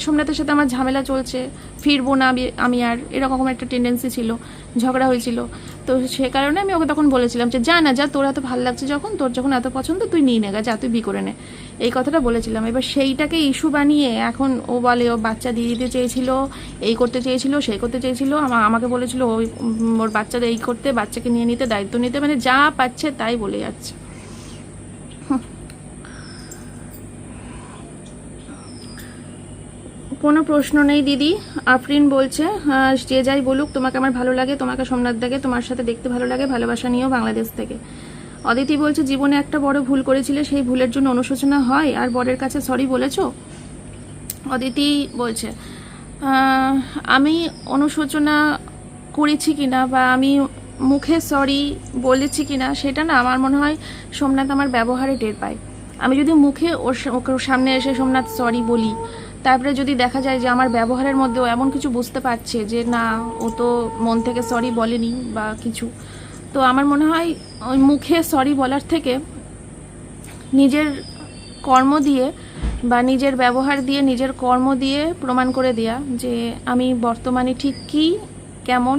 সোমনাথের সাথে আমার ঝামেলা চলছে, ফিরবো না আমি আর, এরকম একটা টেন্ডেন্সি ছিল, ঝগড়া হয়েছিল, তো সে কারণে আমি ওকে তখন বলেছিলাম যে যা তোর এত ভালো লাগছে, তোর যখন এত পছন্দ তুই নিয়ে নে, যা তুই তুই করে নে, এই কথাটা বলেছিলাম। এবার সেইটাকে ইস্যু বানিয়ে এখন ও বলে ও বাচ্চা দিয়ে দিতে চেয়েছিল, এই করতে চেয়েছিল, সেই করতে চেয়েছিল, আমাকে বলেছিল ওর বাচ্চাদের এই করতে, বাচ্চাকে নিয়ে নিতে, দায়িত্ব নিতে, মানে যা পাচ্ছে তাই বলে যাচ্ছে। কোনো প্রশ্ন নেই দিদি। আফরিন বলছে যে যাই বলুক তোমাকে আমার ভালো লাগে, তোমাকে সোমনাথ দাকে তোমার সাথে দেখতে ভালো লাগে, ভালোবাসা নিয়েও বাংলাদেশ থেকে। অদিতি বলছে জীবনে একটা বড় ভুল করেছিলে, সেই ভুলের জন্য অনুশোচনা হয় আর বরের কাছে সরি বলেছো? অদিতি বলছে আমি অনুশোচনা করেছি কিনা বা আমি মুখে সরি বলেছি কিনা সেটা না, আমার মনে হয় সোমনাথ আমার ব্যবহারে টের পায়। আমি যদি মুখে ওর সামনে এসে সোমনাথ সরি বলি, তারপরে যদি দেখা যায় যে আমার ব্যবহারের মধ্যেও এমন কিছু বুঝতে পারছে যে না ও তো মন থেকে সরি বলেনি বা কিছু, তো আমার মনে হয় ওই মুখে সরি বলার থেকে নিজের কর্ম দিয়ে বা নিজের ব্যবহার দিয়ে নিজের কর্ম দিয়ে প্রমাণ করে দেয়া যে আমি বর্তমানে ঠিক কী কেমন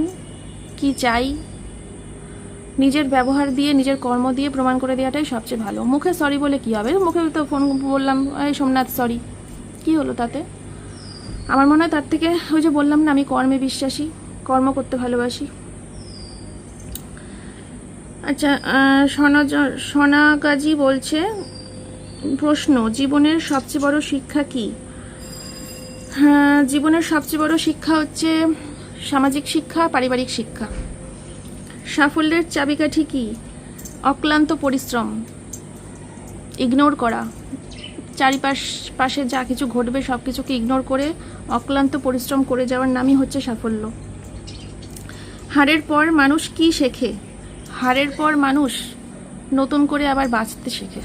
কি চাই, নিজের ব্যবহার দিয়ে নিজের কর্ম দিয়ে প্রমাণ করে দেওয়াটাই সবচেয়ে ভালো। মুখে সরি বলে কি হবে? মুখে তো ফোন বললাম এই সোমনাথ সরি, কি হলো তাতে? আমার মনে হয় তার থেকে ওই যে বললাম না আমি কর্মে বিশ্বাসী, কর্ম করতে ভালোবাসি। আচ্ছা, সোনাগাজী বলছে প্রশ্ন, জীবনের সবচেয়ে বড় শিক্ষা কি? হ্যাঁ, জীবনের সবচেয়ে বড় শিক্ষা হচ্ছে সামাজিক শিক্ষা, পারিবারিক শিক্ষা। সাফল্যের চাবিকাঠি কি? অক্লান্ত পরিশ্রম, ইগনোর করা, চারিপাশে যা কিছু ঘটবে সব কিছুকে ইগনোর করে অক্লান্ত পরিশ্রম করে যাওয়ার নামই হচ্ছে সাফল্য। হারের পর মানুষ কি শেখে? হারের পর মানুষ নতুন করে আবার বাঁচতে শেখে।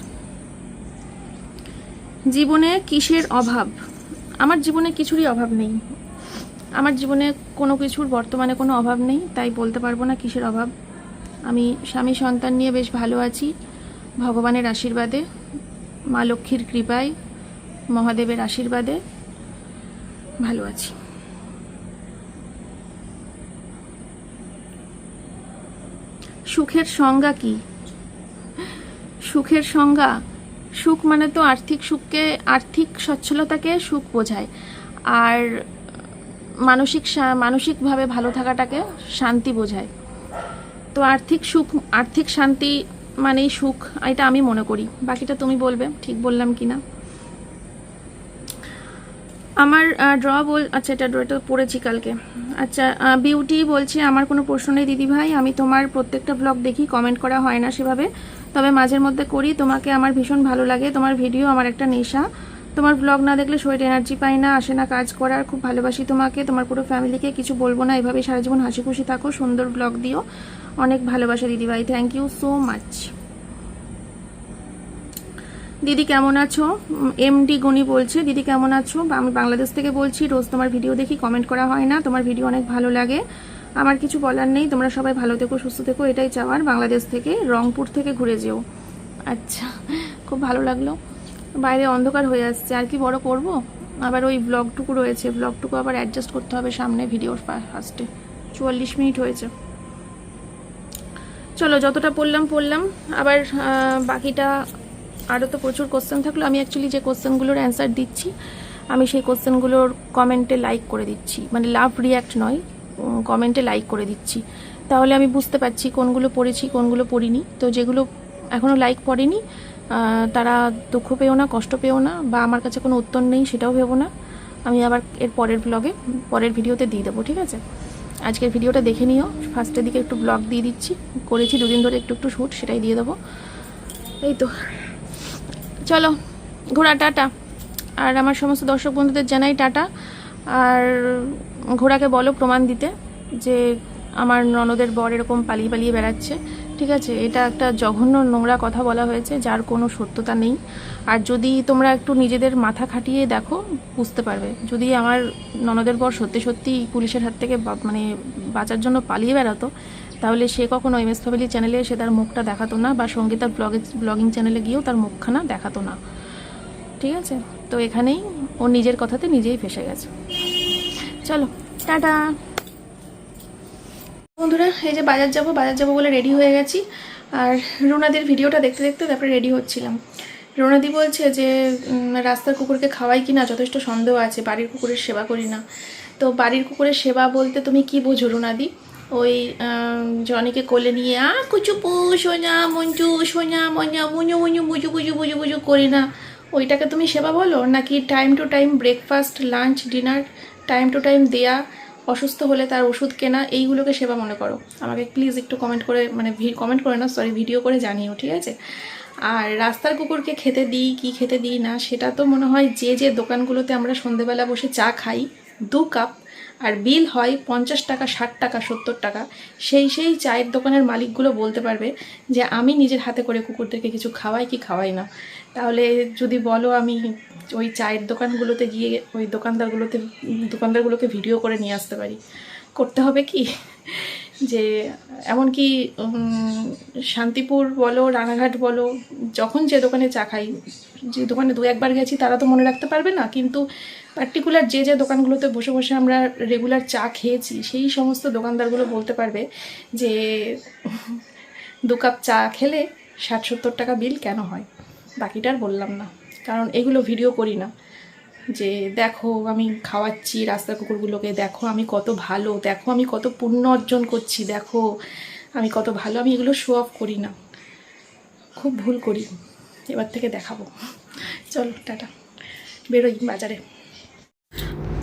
জীবনে কিসের অভাব? আমার জীবনে কিছুরই অভাব নেই। আমার জীবনে কোনো কিছুর বর্তমানে কোনো অভাব নেই, তাই বলতে পারবো না কিসের অভাব। আমি স্বামী সন্তান নিয়ে বেশ ভালো আছি, ভগবানের আশীর্বাদে, মা লক্ষ্মীর কৃপায়, মহাদেবের আশীর্বাদে ভালো আছি। সুখের সংজ্ঞা কি? সুখের সংজ্ঞা, সুখ মানে তো আর্থিক সচ্ছলতাকে সুখ বোঝায়, আর মানসিকভাবে ভালো থাকাটাকে শান্তি বোঝায়। তো আর্থিক শান্তি মানেই সুখ, এটা আমি মনে করি। বাকিটা তুমি বলবে ঠিক বললাম কিনা। আমার আচ্ছা এটা পড়েছি কালকে। আচ্ছা, বিউটি বলছে আমার কোনো প্রশ্ন নেই দিদি ভাই, আমি তোমার প্রত্যেকটা ব্লগ দেখি, কমেন্ট করা হয় না সেভাবে, তবে মাঝের মধ্যে করি। তোমাকে আমার ভীষণ ভালো লাগে, তোমার ভিডিও আমার একটা নেশা। তোমার ব্লগ না দেখলে শরীরে এনার্জি পাই না, আসে না কাজ করার। খুব ভালোবাসি তোমাকে, তোমার পুরো ফ্যামিলিকে। কিছু বলবো না, এভাবেই সারা জীবন হাসি খুশি থাকো, সুন্দর ব্লগ দিও। অনেক ভালোবাসা দিদি ভাই, থ্যাংক ইউ সো মাচ। দিদি কেমন আছো? এমডি গনি বলছে দিদি কেমন আছো? আমি বাংলাদেশ থেকে বলছি, রোজ তোমার ভিডিও দেখি, কমেন্ট করা হয় না, তোমার ভিডিও অনেক ভালো লাগে। আমার কিছু বলার নেই, তোমরা সবাই ভালো থেকো, সুস্থ থেকো, এটাই চাওয়ার। বাংলাদেশ থেকে, রংপুর থেকে ঘুরে যেও। আচ্ছা, খুব ভালো লাগলো। বাইরে অন্ধকার হয়ে আসছে, আর কি বড় করব। আবার ওই ব্লগটুকু রয়েছে, ব্লগটুকু আবার অ্যাডজাস্ট করতে হবে সামনে ভিডিওর ফার্স্টে। 44 মিনিট হয়েছে। চলো, যতটা পড়লাম, আবার বাকিটা আরও তো প্রচুর কোশ্চেন থাকলো। আমি অ্যাকচুয়ালি যে কোশ্চেনগুলোর অ্যান্সার দিচ্ছি, আমি সেই কোশ্চেনগুলোর কমেন্টে লাইক করে দিচ্ছি, মানে লাভ রিয়্যাক্ট নয়, কমেন্টে লাইক করে দিচ্ছি। তাহলে আমি বুঝতে পারছি কোনগুলো পড়েছি কোনগুলো পড়িনি। তো যেগুলো এখনও লাইক পড়েনি তারা দুঃখ পেও না, কষ্ট পেও না, বা আমার কাছে কোনো উত্তর নেই সেটাও ভেবো না। আমি আবার এর পরের ভিডিওতে দিয়ে দেবো, ঠিক আছে? আজকের ভিডিওটা দেখে নিও, ফার্স্টের দিকে একটু ব্লগ দিয়ে দিচ্ছি, করেছি দুদিন ধরে একটু শ্যুট, সেটাই দিয়ে দেবো। এই তো, চলো ঘোড়া টাটা। আর আমার সমস্ত দর্শক বন্ধুদের জানাই টাটা। আর ঘোড়াকে বলো প্রমাণ দিতে যে আমার ননদের বর এরকম পালিয়ে বেড়াচ্ছে, ঠিক আছে? এটা একটা জঘন্য নোংরা কথা বলা হয়েছে, যার কোনো সত্যতা নেই। আর যদি তোমরা একটু নিজেদের মাথা খাটিয়ে দেখো, বুঝতে পারবে। যদি আমার ননদের বর সত্যি পুলিশের হাত থেকে মানে বাঁচার জন্য পালিয়ে বেড়াতো, তাহলে সে কখনো এমএস ফ্যামিলি চ্যানেলে এসে তার মুখটা দেখাতো না, বা সঙ্গীতার ব্লগিং চ্যানেলে গিয়েও তার মুখখানা দেখাতো না, ঠিক আছে? তো এখানেই ও নিজের কথাতে নিজেই ফেসে গেছে। চলো টাটা বন্ধুরা। এই যে বাজার যাবো বলে রেডি হয়ে গেছি। আর রুনাদির ভিডিওটা দেখতে তারপরে রেডি হচ্ছিলাম। রুনাদি বলছে যে রাস্তার কুকুরকে খাওয়াই কি না, যথেষ্ট সন্দেহ আছে, বাড়ির কুকুরের সেবা করি না। তো বাড়ির কুকুরের সেবা বলতে তুমি কি বোঝো রুনাদি? ওই জনিকে কোলে নিয়ে কুচু পু সোনা মঞ্জু সোনা মঞ্জা মুñু মুñু বুজু বুজু বুজু বুজু করি না, ওইটাকে তুমি সেবা বলো, নাকি time to time breakfast, lunch, dinner time to time দেয়া, অসুস্থ হলে তার ওষুধ কেনা, এইগুলোকে সেবা মনে করো? আমাকে প্লিজ একটু কমেন্ট করে, মানে কমেন্ট করে না, সরি, ভিডিও করে জানিও, ঠিক আছে? আর রাস্তার কুকুরকে খেতে দিই কি খেতে দিই না, সেটা তো মনে হয় যে যে দোকানগুলোতে আমরা সন্ধেবেলা বসে চা খাই 2 কাপ, আর বিল হয় 50 টাকা, 60 টাকা, 70 টাকা, সেই চায়ের দোকানের মালিকগুলো বলতে পারবে যে আমি নিজের হাতে করে কুকুরদেরকে কিছু খাওয়াই কি খাওয়াই না। তাহলে যদি বলো আমি ওই চায়ের দোকানগুলোতে গিয়ে ওই দোকানদারগুলোকে ভিডিও করে নিয়ে আসতে পারি, করতে হবে কি যে এমনকি শান্তিপুর বলো, রানাঘাট বলো, যখন যে দোকানে চা খাই, যে দোকানে 2-1 বার গেছি তারা তো মনে রাখতে পারবে না, কিন্তু পার্টিকুলার যে যে দোকানগুলোতে বসে বসে আমরা রেগুলার চা খেয়েছি সেই সমস্ত দোকানদারগুলো বলতে পারবে যে 2 কাপ চা খেলে 60-70 টাকা বিল কেন হয়। বাকিটার বললাম না, কারণ এগুলো ভিডিও করি না যে দেখো আমি খাওয়াচ্ছি রাস্তার কুকুরগুলোকে, দেখো আমি কত ভালো, দেখো আমি কত পুণ্য অর্জন করছি, দেখো আমি কত ভালো, আমি এগুলো শো অফ করি না, খুব ভুল করি, এবার থেকে দেখাবো। চলো টাটা, বেরোই বাজারে।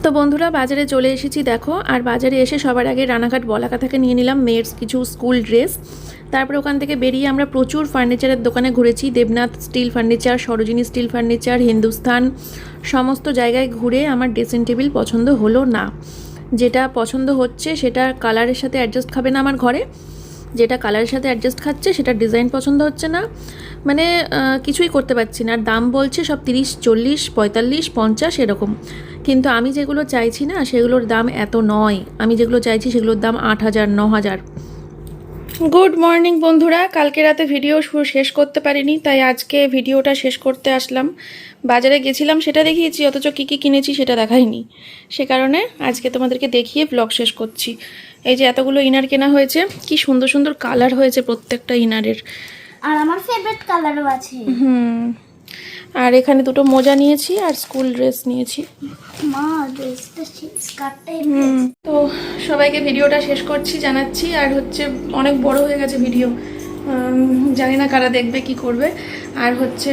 তো বন্ধুরা বাজারে চলে এসেছি দেখো, আর বাজারে এসে সবার আগে রানাঘাট বলাকা থেকে নিয়ে নিলাম মেয়ের কিছু স্কুল ড্রেস। তারপর ওখান থেকে বেরিয়ে আমরা প্রচুর ফার্নিচারের দোকানে ঘুরেছি, Debnath steel furniture, Sarojini steel furniture, Hindustan, সমস্ত জায়গায় ঘুরে আমার ড্রেসিং টেবিল পছন্দ হলো না। যেটা পছন্দ হচ্ছে সেটা কালারের সাথে অ্যাডজাস্ট খাবে না আমার ঘরে, যেটা কালারের সাথে অ্যাডজাস্ট খাচ্ছে সেটা ডিজাইন পছন্দ হচ্ছে না, মানে কিছুই করতে পারছি না। আর দাম বলছে সব 30, 40, 45, 50 এরকম, কিন্তু আমি যেগুলো চাইছি না সেগুলোর দাম এত নয়, আমি যেগুলো চাইছি সেগুলোর দাম 8,000, 9,000। গুড মর্নিং বন্ধুরা, কালকে রাতে ভিডিও শেষ করতে পারিনি, তাই আজকে ভিডিওটা শেষ করতে আসলাম। বাজারে গেছিলাম সেটা দেখিয়েছি, অথচ কী কী কিনেছি সেটা দেখাইনি, সে কারণে আজকে তোমাদেরকে দেখিয়ে ব্লগ শেষ করছি। এই যে এতগুলো ইনার কেনা হয়েছে, কি সুন্দর সুন্দর কালার হয়েছে প্রত্যেকটা ইনারের, আর আমার ফেভারিট কালারও আছে। আর এখানে 2টো মোজা নিয়েছি আর স্কুল ড্রেস নিয়েছি। মা ড্রেসটা স্কার্টটাই তো সবাইকে ভিডিওটা শেষ করছি জানাচ্ছি, আর হচ্ছে অনেক বড় হয়ে গেছে ভিডিও, জানি না কারা দেখবে কি করবে। আর হচ্ছে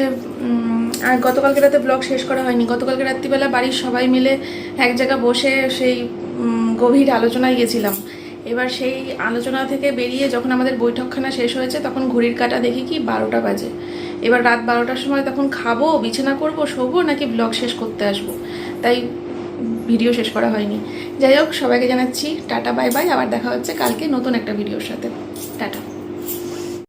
আর গতকালকে রাতে ব্লগ শেষ করা হয়নি, গতকালকে রাত্রিবেলা বাড়ির সবাই মিলে এক জায়গায় বসে সেই গভীর আলোচনায় গেছিলাম। এবার সেই আলোচনা থেকে বেরিয়ে যখন আমাদের বৈঠকখানা শেষ হয়েছে তখন ঘড়ির কাঁটা দেখি কি 12টা বাজে। এবার রাত 12টার সময় তখন খাবো, বিছানা করব, শোবো, নাকি ব্লগ শেষ করতে আসবো, তাই ভিডিও শেষ করা হয়নি। যাই হোক, সবাইকে জানাচ্ছি টাটা, বাই বাই, আবার দেখা হচ্ছে কালকে নতুন একটা ভিডিওর সাথে। টাটা।